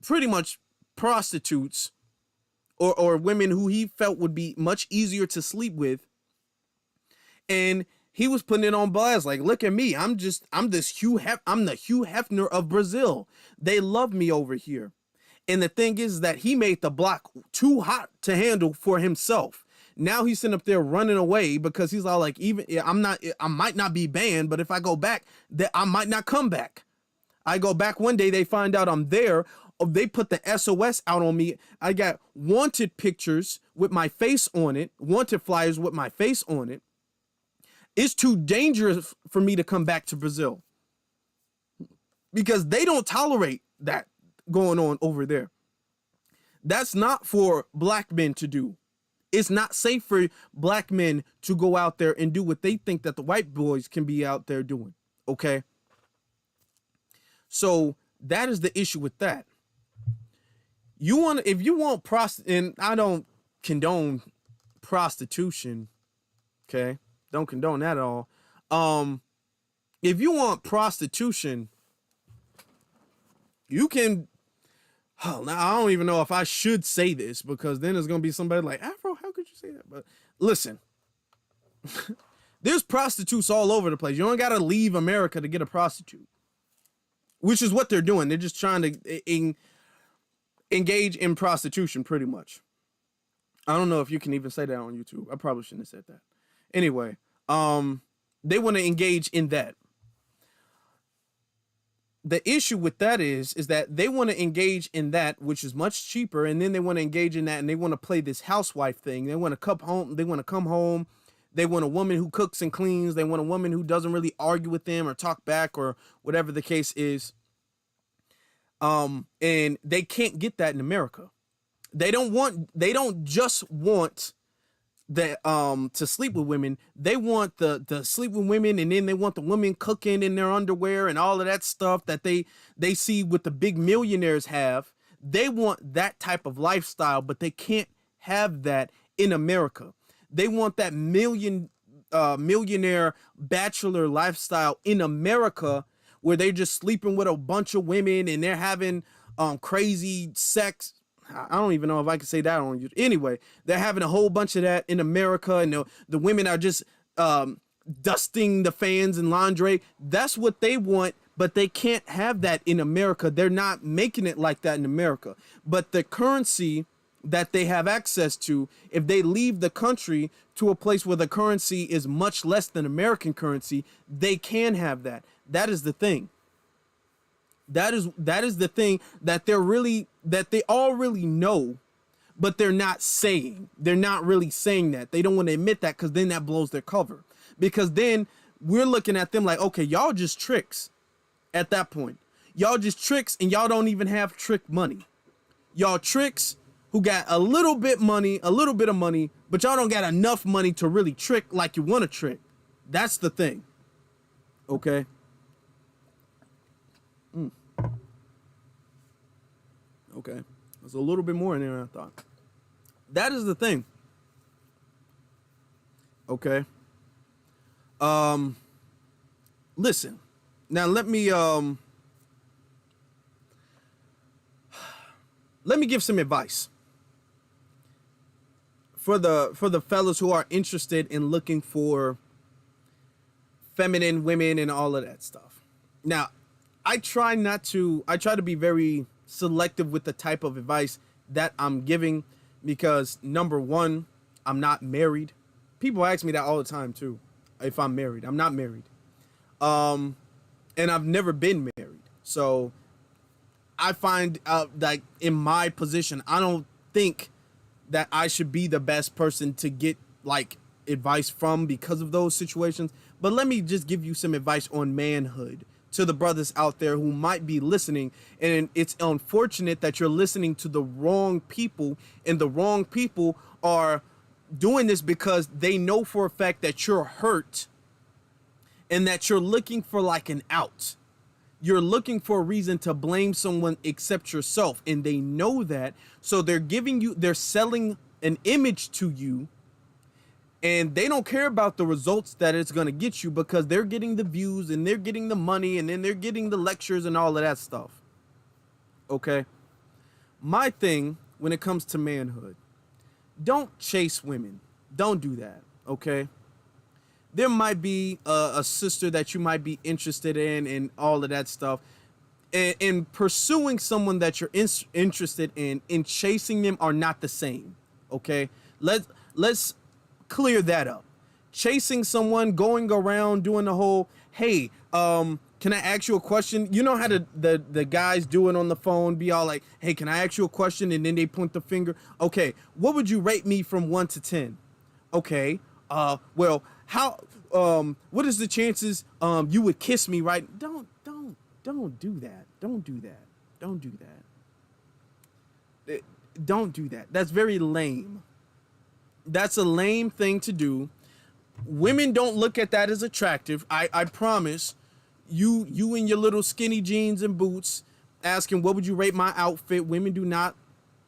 pretty much prostitutes or women who he felt would be much easier to sleep with. And he was putting it on blast, like, look at me. I'm the Hugh Hefner of Brazil. They love me over here. And the thing is that he made the block too hot to handle for himself. Now he's sitting up there running away because he's all like, I might not be banned, but if I go back, that I might not come back. I go back one day, they find out I'm there. They put the SOS out on me. I got wanted pictures with my face on it, wanted flyers with my face on it. It's too dangerous for me to come back to Brazil because they don't tolerate that going on over there. That's not for black men to do. It's not safe for black men to go out there and do what they think that the white boys can be out there doing. Okay. So that is the issue with that. If you want and I don't condone prostitution. Okay. Don't condone that at all. If you want prostitution, you can. Oh, now I don't even know if I should say this, because then there's gonna be somebody like, Afro, how could you say that? But listen, there's prostitutes all over the place. You don't gotta leave America to get a prostitute, which is what they're doing. They're just trying to engage in prostitution, pretty much. I don't know if you can even say that on YouTube. I probably shouldn't have said that. Anyway, they want to engage in that. The issue with that is that they want to engage in that, which is much cheaper, and then they want to engage in that, and they want to play this housewife thing. They want to come home. They want to come home. They want a woman who cooks and cleans. They want a woman who doesn't really argue with them or talk back or whatever the case is. And they can't get that in America. They don't just want that to sleep with women. They want the sleep with women, and then they want the women cooking in their underwear and all of that stuff that they see what the big millionaires have. They want that type of lifestyle, but they can't have that in America. They want that millionaire bachelor lifestyle in America, where they're just sleeping with a bunch of women and they're having crazy sex. I don't even know if I can say that on YouTube. Anyway, they're having a whole bunch of that in America, and the women are just dusting the fans in lingerie. That's what they want, but they can't have that in America. They're not making it like that in America. But the currency that they have access to, if they leave the country to a place where the currency is much less than American currency, they can have that. That is the thing. That is the thing that they all really know, but they're not saying. They're not really saying that. They don't want to admit that, because then that blows their cover. Because then we're looking at them like, okay, y'all just tricks at that point. Y'all just tricks, and y'all don't even have trick money. Y'all tricks who got a little bit of money, but y'all don't got enough money to really trick like you want to trick. That's the thing. Okay. Okay. There's a little bit more in there than I thought. That is the thing. Okay. Listen, Now let me give some advice for the fellas who are interested in looking for feminine women and all of that stuff. Now, I try to be very selective with the type of advice that I'm giving because number one, I'm not married. People ask me that all the time too. If I'm married, I'm not married. And I've never been married. So I find like in my position, I don't think that I should be the best person to get like advice from because of those situations. But let me just give you some advice on manhood to the brothers out there who might be listening. And it's unfortunate that you're listening to the wrong people, and the wrong people are doing this because they know for a fact that you're hurt and that you're looking for like an out. You're looking for a reason to blame someone except yourself, and they know that. So they're selling an image to you, and they don't care about the results that it's going to get you because they're getting the views and they're getting the money and then they're getting the lectures and all of that stuff. Okay? My thing when it comes to manhood, don't chase women. Don't do that. Okay? There might be a sister that you might be interested in and all of that stuff. And pursuing someone that you're interested in and chasing them are not the same. Okay? Let's clear that up. Chasing someone, going around doing the whole, hey, can I ask you a question? You know how the guys do it on the phone, be all like, hey, can I ask you a question? And then they point the finger. Okay, what would you rate me from 1 to 10? Okay, well, how, what is the chances you would kiss me, right? Don't do that. Don't do that. Don't do that. Don't do that. That's very lame. That's a lame thing to do. Women don't look at that as attractive. I promise. You in your little skinny jeans and boots asking what would you rate my outfit. Women do not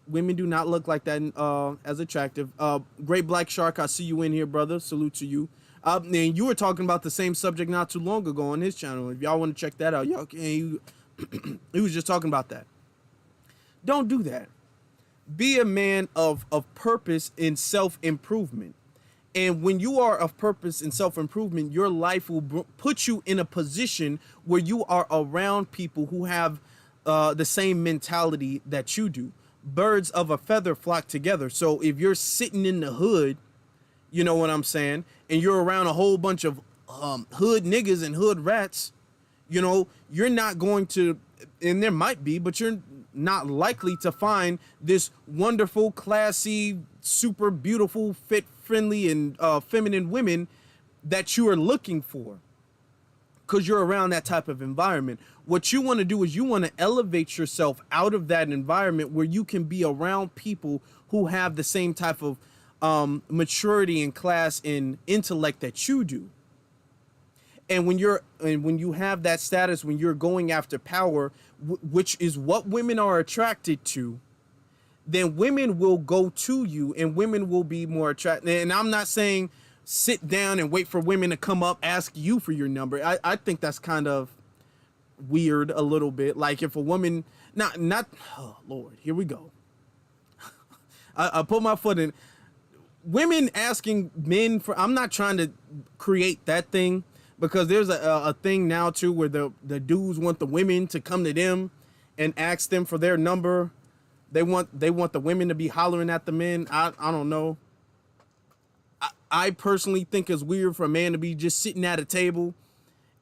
look like that as attractive. Great Black Shark, I see you in here, brother. Salute to you. And you were talking about the same subject not too long ago on his channel. If y'all want to check that out, y'all can. He was just talking about that. Don't do that. Be a man of purpose in self-improvement. And when you are of purpose in self-improvement, your life will put you in a position where you are around people who have the same mentality that you do. Birds of a feather flock together. So if you're sitting in the hood, you know what I'm saying, and you're around a whole bunch of hood niggas and hood rats, you know, you're not going to, and there might be, but you're not likely to find this wonderful, classy, super beautiful, fit, friendly, and feminine women that you are looking for, because you're around that type of environment. What you want to do is you want to elevate yourself out of that environment where you can be around people who have the same type of maturity and class and intellect that you do. And when you have that status, when you're going after power, which is what women are attracted to, then women will go to you and women will be more attracted. And I'm not saying sit down and wait for women to come up, ask you for your number. I think that's kind of weird a little bit. Like if a woman, not, oh Lord, here we go. I put my foot in. Women asking men for, I'm not trying to create that thing, because there's a thing now too where the dudes want the women to come to them and ask them for their number. They want the women to be hollering at the men. I don't know. I personally think it's weird for a man to be just sitting at a table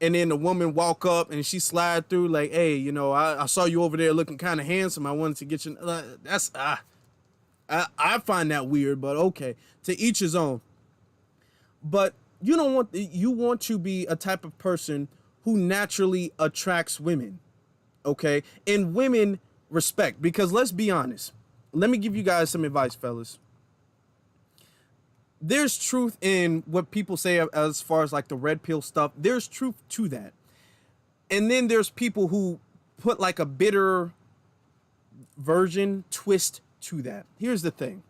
and then the woman walk up and she slide through like, hey, you know, I saw you over there looking kind of handsome. I wanted to get you. I find that weird, but okay, to each his own. But you want to be a type of person who naturally attracts women, okay? And women respect, because let's be honest. Let me give you guys some advice, fellas. There's truth in what people say as far as like the red pill stuff. There's truth to that. And then there's people who put like a bitter version twist to that. Here's the thing.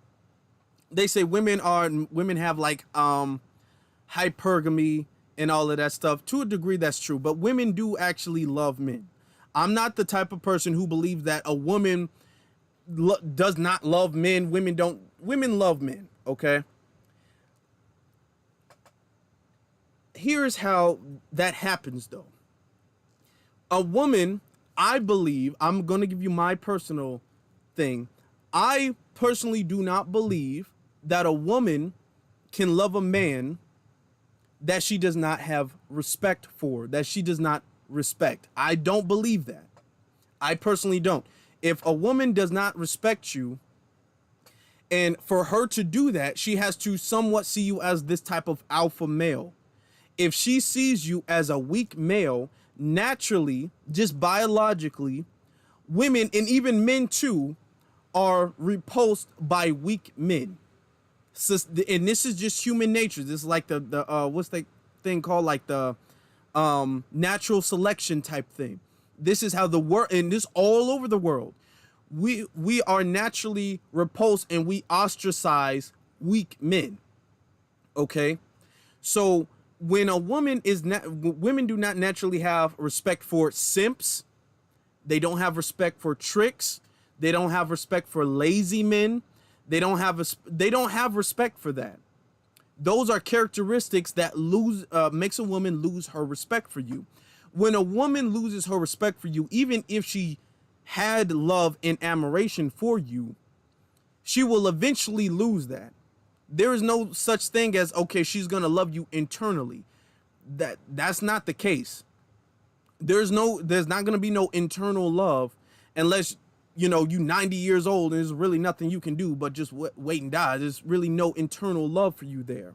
They say women have like hypergamy and all of that stuff. To a degree, that's true. But women do actually love men. I'm not the type of person who believes that a woman does not love men. Women love men, okay? Here's how that happens, though. A woman, I believe, I'm going to give you my personal thing. I personally do not believe that a woman can love a man that she does not have respect for, that she does not respect. I don't believe that. I personally don't. If a woman does not respect you, and for her to do that, she has to somewhat see you as this type of alpha male. If she sees you as a weak male, naturally, just biologically, women and even men too are repulsed by weak men. So, and this is just human nature. This is like the what's that thing called, like the natural selection type thing. This is how the world, and this all over the world, we are naturally repulsed and we ostracize weak men. Okay, so when a woman women do not naturally have respect for simps. They don't have respect for tricks. They don't have respect for lazy men. They don't have respect for that. Those are characteristics that makes a woman lose her respect for you. When a woman loses her respect for you, even if she had love and admiration for you, she will eventually lose that. There is no such thing as, okay, she's going to love you internally. That's not the case. There's not going to be no internal love unless, you 90 years old and there's really nothing you can do but just wait and die. There's really no internal love for you there.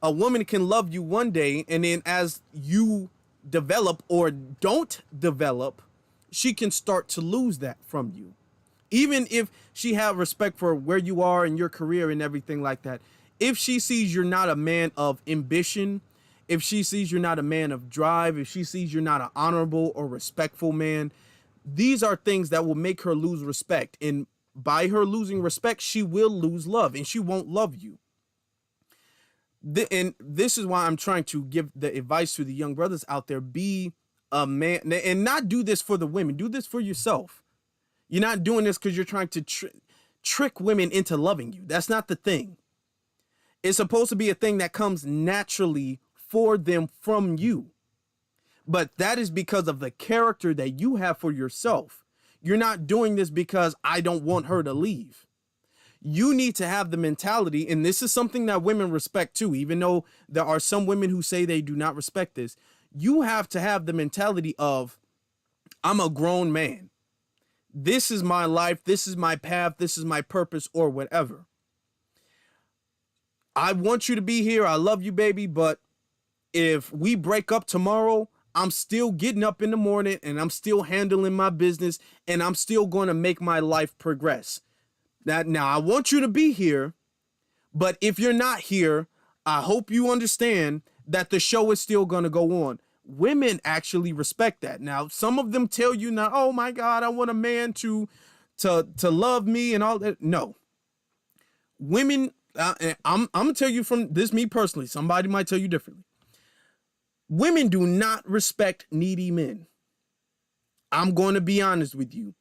A woman can love you one day, and then as you develop or don't develop, she can start to lose that from you. Even if she have respect for where you are in your career and everything like that. If she sees you're not a man of ambition, if she sees you're not a man of drive, if she sees you're not an honorable or respectful man, these are things that will make her lose respect. And by her losing respect, she will lose love and she won't love you. And this is why I'm trying to give the advice to the young brothers out there. Be a man, and not do this for the women. Do this for yourself. You're not doing this because you're trying to trick women into loving you. That's not the thing. It's supposed to be a thing that comes naturally for them from you. But that is because of the character that you have for yourself. You're not doing this because I don't want her to leave. You need to have the mentality, and this is something that women respect too, even though there are some women who say they do not respect this. You have to have the mentality of, I'm a grown man. This is my life. This is my path. This is my purpose, or whatever. I want you to be here. I love you, baby. But if we break up tomorrow, I'm still getting up in the morning and I'm still handling my business and I'm still going to make my life progress. Now, I want you to be here, but if you're not here, I hope you understand that the show is still going to go on. Women actually respect that. Now, some of them tell you now, oh my God, I want a man to love me and all that. No. Women, I'm going to tell you from this, me personally, somebody might tell you differently. Women do not respect needy men. I'm going to be honest with you.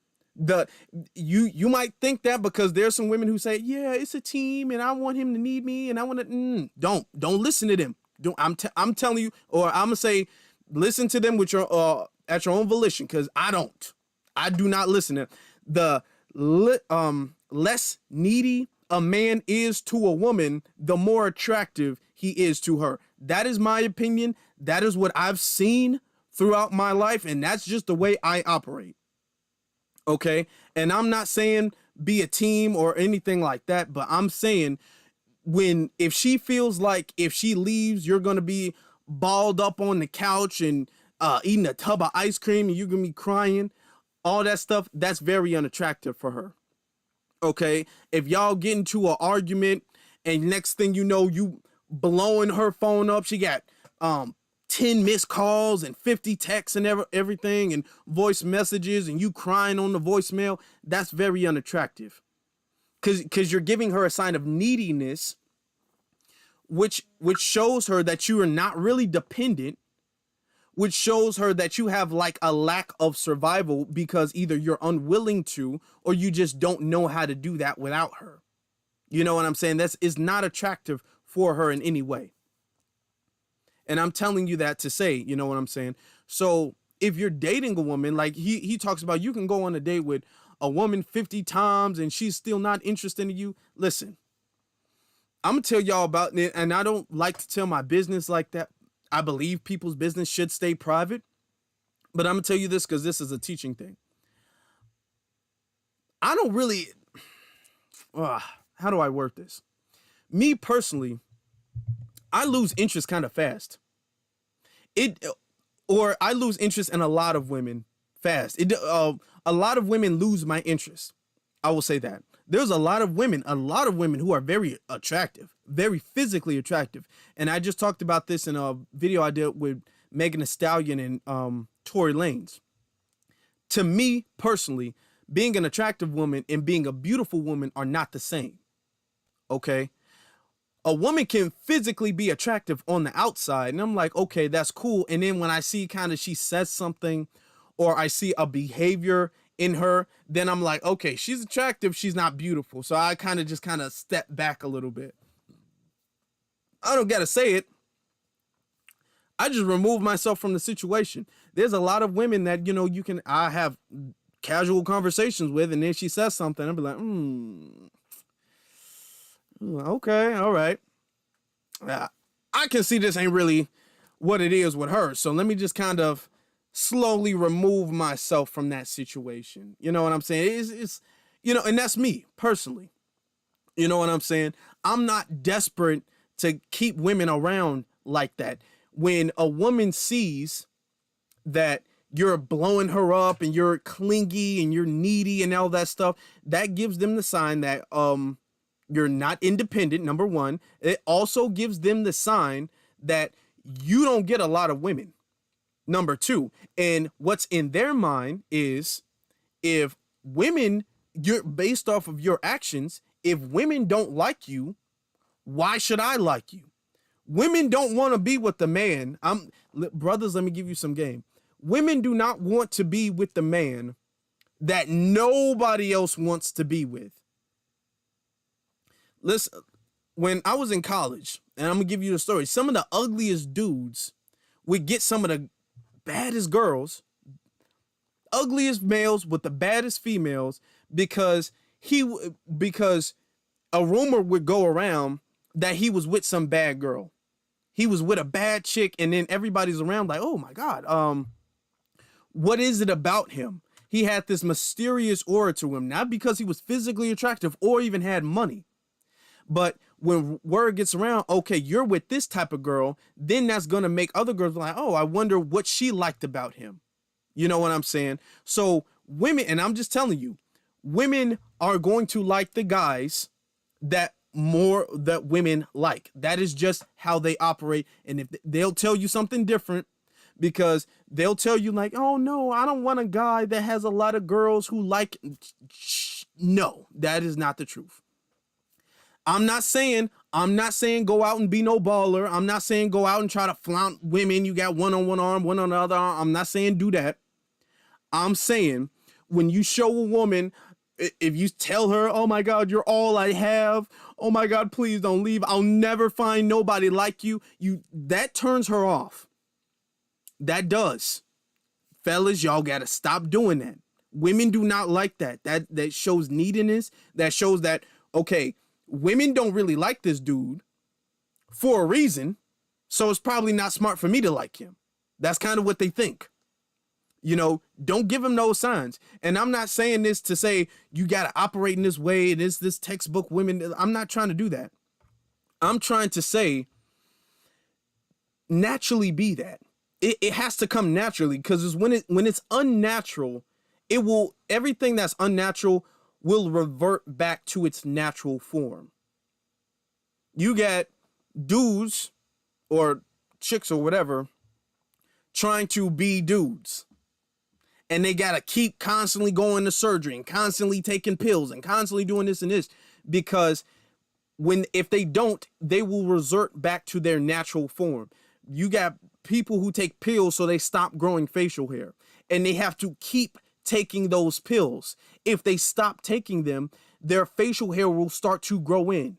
You might think that because there's some women who say, yeah, it's a team and I want him to need me and I want to, don't listen to them. I'm telling you, or I'm going to say, listen to them with your, at your own volition. Cause I do not listen to them. The less needy a man is to a woman, the more attractive he is to her. That is my opinion. That is what I've seen throughout my life. And that's just the way I operate. Okay. And I'm not saying be a team or anything like that, but I'm saying if she feels like if she leaves, you're going to be balled up on the couch and eating a tub of ice cream and you're going to be crying, all that stuff, that's very unattractive for her. Okay. If y'all get into an argument and next thing you know, you blowing her phone up, she got 10 missed calls and 50 texts and everything and voice messages and you crying on the voicemail, that's very unattractive. Because you're giving her a sign of neediness which shows her that you are not really dependent, which shows her that you have like a lack of survival because either you're unwilling to or you just don't know how to do that without her. You know what I'm saying? That's is not attractive for her in any way. And I'm telling you that to say, you know what I'm saying? So if you're dating a woman, like he talks about, you can go on a date with a woman 50 times and she's still not interested in you. Listen, I'm gonna tell y'all about it, and I don't like to tell my business like that. I believe people's business should stay private, but I'm gonna tell you this because this is a teaching thing. I don't really, how do I word this? Me personally, I lose interest kind of fast. Or I lose interest in a lot of women fast. A lot of women lose my interest. I will say that. There's a lot of women who are very attractive, very physically attractive. And I just talked about this in a video I did with Megan Thee Stallion and Tory Lanez. To me personally, being an attractive woman and being a beautiful woman are not the same. Okay? A woman can physically be attractive on the outside, and I'm like, okay, that's cool. And then when I see kind of she says something or I see a behavior in her, then I'm like, okay, she's attractive, she's not beautiful. So I kind of step back a little bit. I don't gotta say it. I just remove myself from the situation. There's a lot of women that, you know, I have casual conversations with, and then she says something, I'll be like, okay, all right. I can see this ain't really what it is with her. So let me just kind of slowly remove myself from that situation. You know what I'm saying? It's you know, and that's me personally. You know what I'm saying? I'm not desperate to keep women around like that. When a woman sees that you're blowing her up and you're clingy and you're needy and all that stuff, that gives them the sign that you're not independent, number one. It also gives them the sign that you don't get a lot of women, number two. And what's in their mind is, if women, you're based off of your actions, if women don't like you, why should I like you? Women don't want to be with the man. Brothers, let me give you some game. Women do not want to be with the man that nobody else wants to be with. Listen, when I was in college, and I'm gonna give you the story, some of the ugliest dudes would get some of the baddest girls, ugliest males with the baddest females, because a rumor would go around that he was with some bad girl. He was with a bad chick, and then everybody's around like, oh my God, what is it about him? He had this mysterious aura to him, not because he was physically attractive or even had money. But when word gets around, okay, you're with this type of girl, then that's going to make other girls like, oh, I wonder what she liked about him. You know what I'm saying? So women, and I'm just telling you, women are going to like the guys that women like. That is just how they operate. And if they'll tell you something different, because they'll tell you like, oh no, I don't want a guy that has a lot of girls who like. No, that is not the truth. I'm not saying go out and be no baller. I'm not saying go out and try to flaunt women. You got one on one arm, one on the other arm. I'm not saying do that. I'm saying when you show a woman, if you tell her, oh my God, you're all I have. Oh my God, please don't leave. I'll never find nobody like you. That turns her off. That does. Fellas, y'all got to stop doing that. Women do not like that. That shows neediness. That shows that, okay, women don't really like this dude for a reason, so it's probably not smart for me to like him. That's kind of what they think. You know, don't give him no signs. And I'm not saying this to say you got to operate in this way. It is this textbook women. I'm not trying to do that. I'm trying to say naturally be that. It has to come naturally, because when it's unnatural, everything that's unnatural will revert back to its natural form. You got dudes or chicks or whatever trying to be dudes, and they got to keep constantly going to surgery and constantly taking pills and constantly doing this and this, because if they don't, they will revert back to their natural form. You got people who take pills so they stop growing facial hair, and they have to keep taking those pills. If they stop taking them, their facial hair will start to grow in,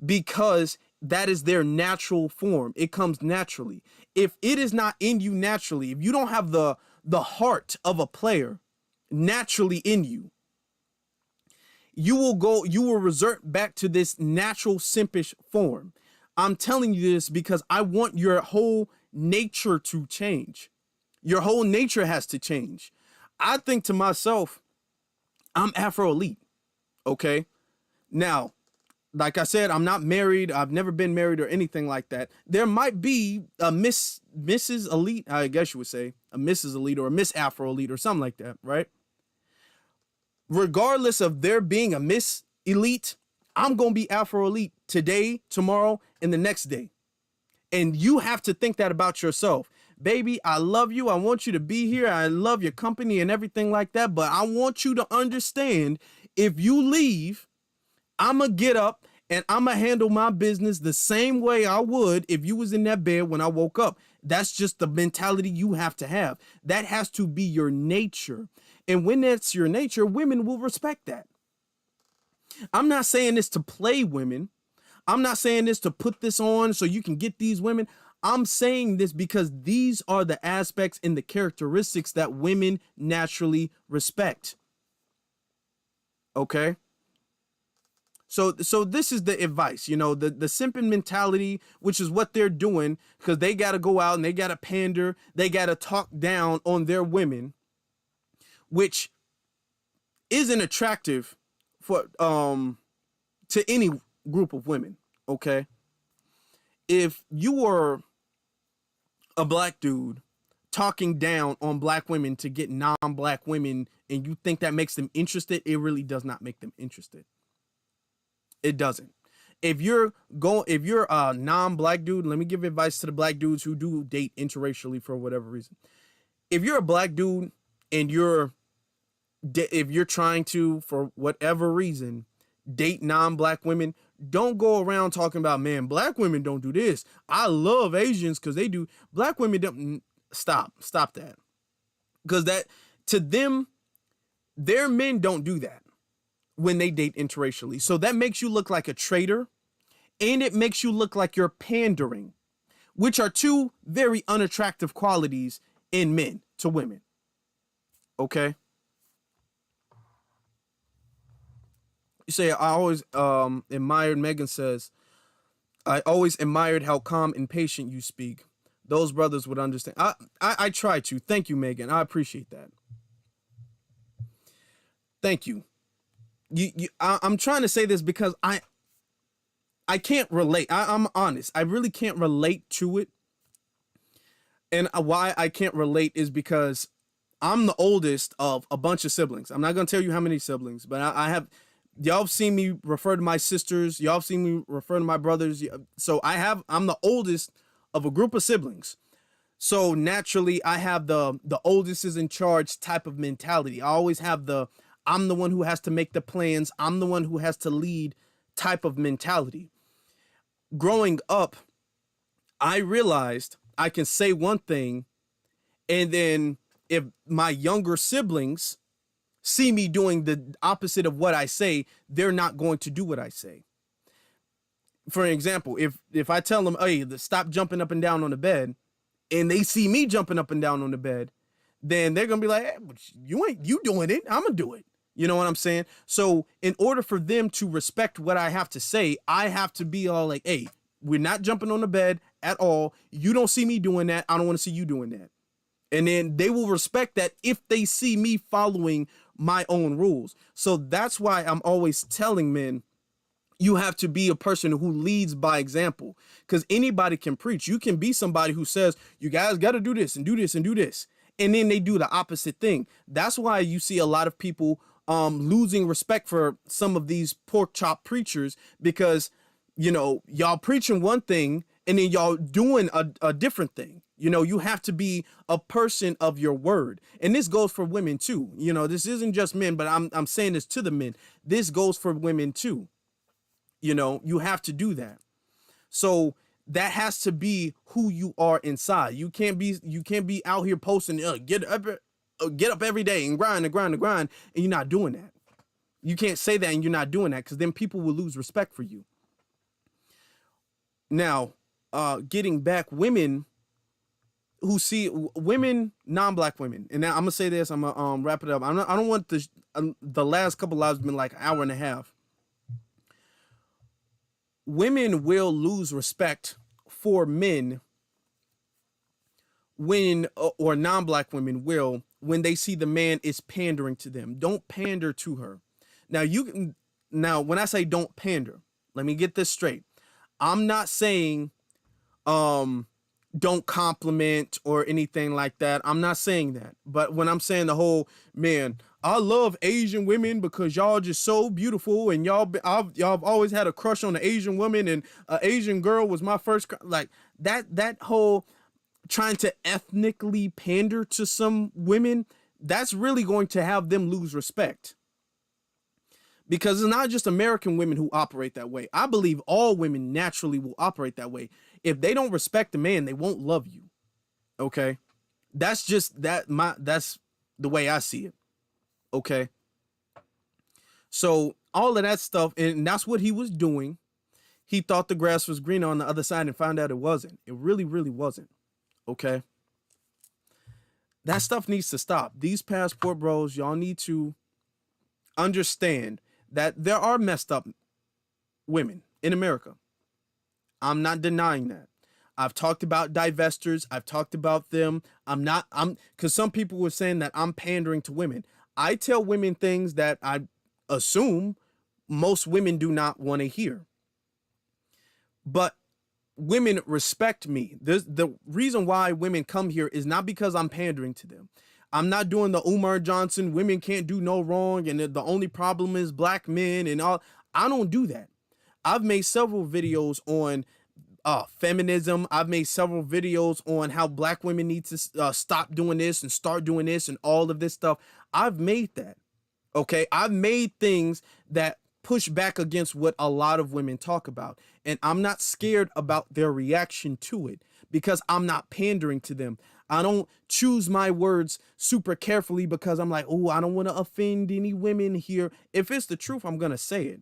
because that is their natural form. It comes naturally. If it is not in you naturally, if you don't have the heart of a player naturally in you, you will revert back to this natural simpish form. I'm telling you this because I want your whole nature to change. Your whole nature has to change. I think to myself, I'm Afro elite. Okay. Now, like I said, I'm not married. I've never been married or anything like that. There might be a Mrs. Elite, I guess you would say, a Mrs. Elite or a Miss Afro Elite or something like that, right? Regardless of there being a Miss Elite, I'm going to be Afro Elite today, tomorrow, and the next day. And you have to think that about yourself. Baby, I love you. I want you to be here. I love your company and everything like that. But I want you to understand, if you leave, I'm going to get up and I'm going to handle my business the same way I would if you was in that bed when I woke up. That's just the mentality you have to have. That has to be your nature. And when that's your nature, women will respect that. I'm not saying this to play women. I'm not saying this to put this on so you can get these women. I'm saying this because these are the aspects and the characteristics that women naturally respect. Okay? So this is the advice, the simping mentality, which is what they're doing, because they got to go out and they got to pander. They got to talk down on their women, which isn't attractive for to any group of women. Okay, if you were a black dude talking down on black women to get non-black women, and you think that makes them interested, it really does not make them interested. It doesn't. If you're a non-black dude, let me give advice to the black dudes who do date interracially for whatever reason. If you're a black dude and if you're trying to, for whatever reason, date non-black women, don't go around talking about, man, black women don't do this. I love Asians because they do. Black women don't. Stop that. Because that, to them, their men don't do that when they date interracially. So that makes you look like a traitor, and it makes you look like you're pandering, which are two very unattractive qualities in men to women. Okay? You say, I always admired, Megan says, I always admired how calm and patient you speak. Those brothers would understand. I try to. Thank you, Megan. I appreciate that. Thank you. I'm trying to say this because I can't relate. I'm honest. I really can't relate to it. And why I can't relate is because I'm the oldest of a bunch of siblings. I'm not going to tell you how many siblings, but I have, y'all have seen me refer to my sisters. Y'all have seen me refer to my brothers. So I'm the oldest of a group of siblings. So naturally I have the oldest is in charge type of mentality. I always have I'm the one who has to make the plans. I'm the one who has to lead type of mentality. Growing up, I realized I can say one thing, and then if my younger siblings see me doing the opposite of what I say, they're not going to do what I say. For example, if I tell them, hey, stop jumping up and down on the bed, and they see me jumping up and down on the bed, then they're going to be like, hey, you doing it. I'm going to do it. You know what I'm saying? So in order for them to respect what I have to say, I have to be all like, hey, we're not jumping on the bed at all. You don't see me doing that. I don't want to see you doing that. And then they will respect that if they see me following my own rules. So that's why I'm always telling men, you have to be a person who leads by example, because anybody can preach. You can be somebody who says, you guys got to do this and do this and do this. And then they do the opposite thing. That's why you see a lot of people losing respect for some of these pork chop preachers, because, y'all preaching one thing and then y'all doing a different thing. You have to be a person of your word. And this goes for women too. This isn't just men, but I'm saying this to the men. This goes for women too. You have to do that. So that has to be who you are inside. You can't be out here posting, get up every day and grind and grind and grind, and you're not doing that. You can't say that and you're not doing that, because then people will lose respect for you. Now, getting back, women who see women, non-black women, and now I'm gonna say this, I'm gonna wrap it up. I don't want the last couple lives been like an hour and a half. Women will lose respect for men or non-black women will, when they see the man is pandering to them. Don't pander to her. Now, when I say don't pander, let me get this straight. I'm not saying don't compliment or anything like that. I'm not saying that. But when I'm saying the whole, man, I love Asian women because y'all just so beautiful, and y'all always had a crush on an Asian woman, and an Asian girl was my first, like that whole trying to ethnically pander to some women, that's really going to have them lose respect. Because it's not just American women who operate that way. I believe all women naturally will operate that way. If they don't respect a man, they won't love you. Okay? That's the way I see it. Okay? So all of that stuff, and that's what he was doing. He thought the grass was greener on the other side and found out it wasn't. It really, really wasn't. Okay? That stuff needs to stop. These passport bros, y'all need to understand that there are messed up women in America. I'm not denying that. I've talked about divestors. I've talked about them. Because some people were saying that I'm pandering to women. I tell women things that I assume most women do not want to hear. But women respect me. The reason why women come here is not because I'm pandering to them. I'm not doing the Umar Johnson, women can't do no wrong, and the only problem is black men and all. I don't do that. I've made several videos on feminism. I've made several videos on how black women need to stop doing this and start doing this and all of this stuff. I've made that. Okay? I've made things that push back against what a lot of women talk about. And I'm not scared about their reaction to it, because I'm not pandering to them. I don't choose my words super carefully because I'm like, oh, I don't want to offend any women here. If it's the truth, I'm going to say it.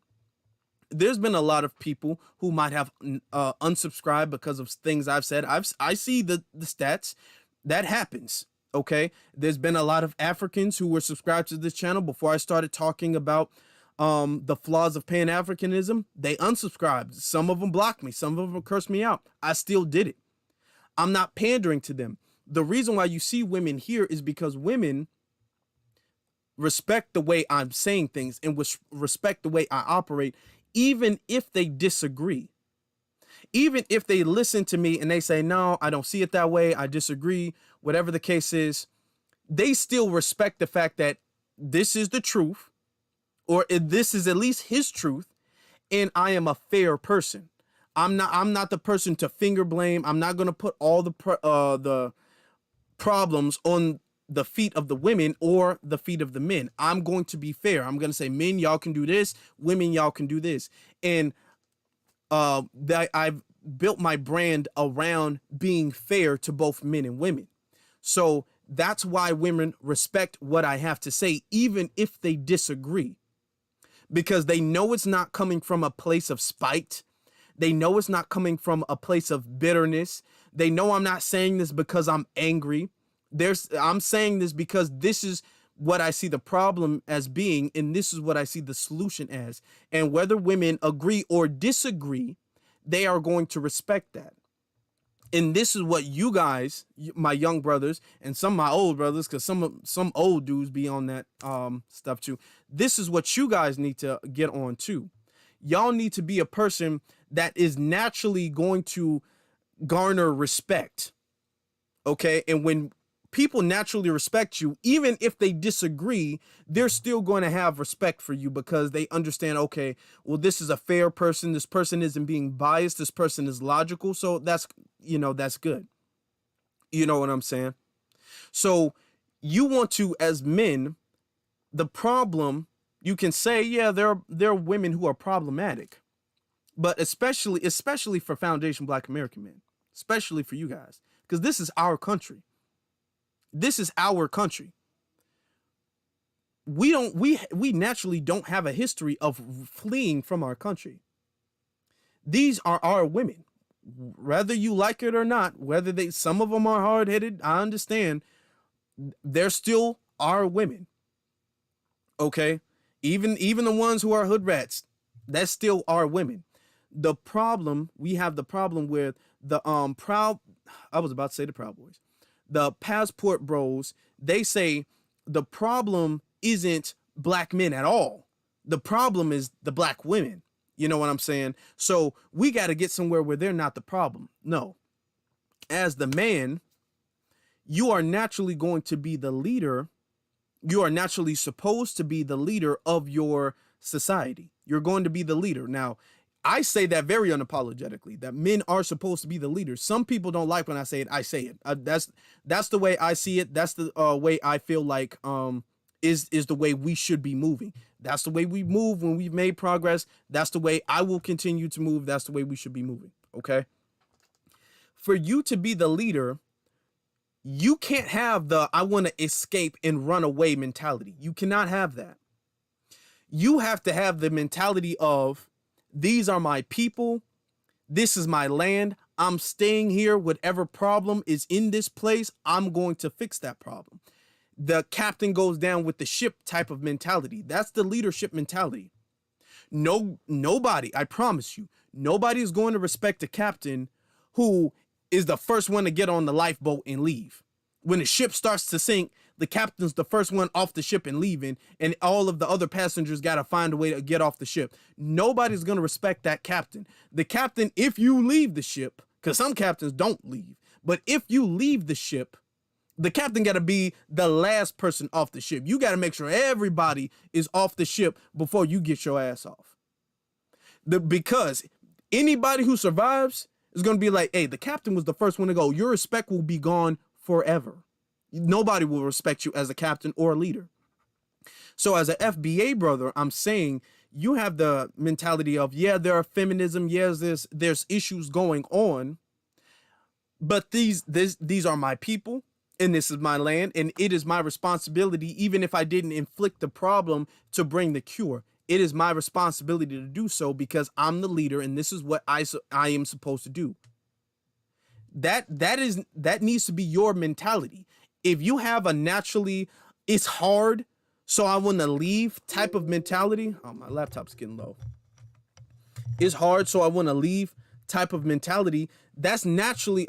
There's been a lot of people who might have unsubscribed because of things I've said. I see the stats. That happens. Okay. There's been a lot of Africans who were subscribed to this channel before I started talking about the flaws of Pan-Africanism. They unsubscribed. Some of them blocked me. Some of them cursed me out. I still did it. I'm not pandering to them. The reason why you see women here is because women respect the way I'm saying things and respect the way I operate, even if they disagree. Even if they listen to me and they say, no, I don't see it that way, I disagree, whatever the case is, they still respect the fact that this is the truth, or this is at least his truth, and I am a fair person. I'm not the person to finger blame. I'm not going to put all the problems on the feet of the women or the feet of the men. I'm going to be fair. I'm going to say, men, y'all can do this. Women, y'all can do this. And I've built my brand around being fair to both men and women. So that's why women respect what I have to say, even if they disagree, because they know it's not coming from a place of spite. They know it's not coming from a place of bitterness. They know I'm not saying this because I'm angry. I'm saying this because this is what I see the problem as being, and this is what I see the solution as. And whether women agree or disagree, they are going to respect that. And this is what you guys, my young brothers, and some of my old brothers, because some old dudes be on that stuff too. This is what you guys need to get on too. Y'all need to be a person that is naturally going to garner respect. Okay? And when people naturally respect you, even if they disagree, they're still going to have respect for you because they understand, okay, well, this is a fair person. This person isn't being biased. This person is logical. So that's good. You know what I'm saying? So you want to, as men, the problem, you can say, yeah, there are women who are problematic. but especially for foundation Black American men, especially for you guys, because this is our country. This is our country. We naturally don't have a history of fleeing from our country. These are our women, whether you like it or not. Whether some of them are hard headed, I understand. They're still our women. Okay, even the ones who are hood rats, that's still our women. We have the problem with the I was about to say the Proud Boys, the passport bros. They say the problem isn't Black men at all. The problem is the Black women. You know what I'm saying? So we got to get somewhere where they're not the problem. No. As the man, you are naturally going to be the leader. You are naturally supposed to be the leader of your society. You're going to be the leader. Now, I say that very unapologetically, that men are supposed to be the leaders. Some people don't like when I say it. I say it. That's the way I see it. That's the way I feel like is the way we should be moving. That's the way we move when we've made progress. That's the way I will continue to move. That's the way we should be moving. Okay. For you to be the leader, you can't have the I want to escape and run away mentality. You cannot have that. You have to have the mentality of these are my people. This is my land. I'm staying here. Whatever problem is in this place, I'm going to fix that problem. The captain goes down with the ship type of mentality. That's the leadership mentality. Nobody, I promise you, nobody is going to respect a captain who is the first one to get on the lifeboat and leave. When the ship starts to sink, the captain's the first one off the ship and leaving, and all of the other passengers got to find a way to get off the ship. Nobody's going to respect that captain. The captain, if you leave the ship, because some captains don't leave, but if you leave the ship, the captain got to be the last person off the ship. You got to make sure everybody is off the ship before you get your ass off. Because anybody who survives is going to be like, hey, the captain was the first one to go. Your respect will be gone forever. Nobody will respect you as a captain or a leader. So as an FBA brother, I'm saying you have the mentality of, yeah, there are feminism. Yes, there's issues going on. But these are my people. And this is my land, and it is my responsibility, even if I didn't inflict the problem, to bring the cure. It is my responsibility to do so because I'm the leader, and this is what I am supposed to do. That needs to be your mentality. If you have a naturally, it's hard, so I want to leave type of mentality. Oh, my laptop's getting low. It's hard, so I want to leave type of mentality. That's naturally a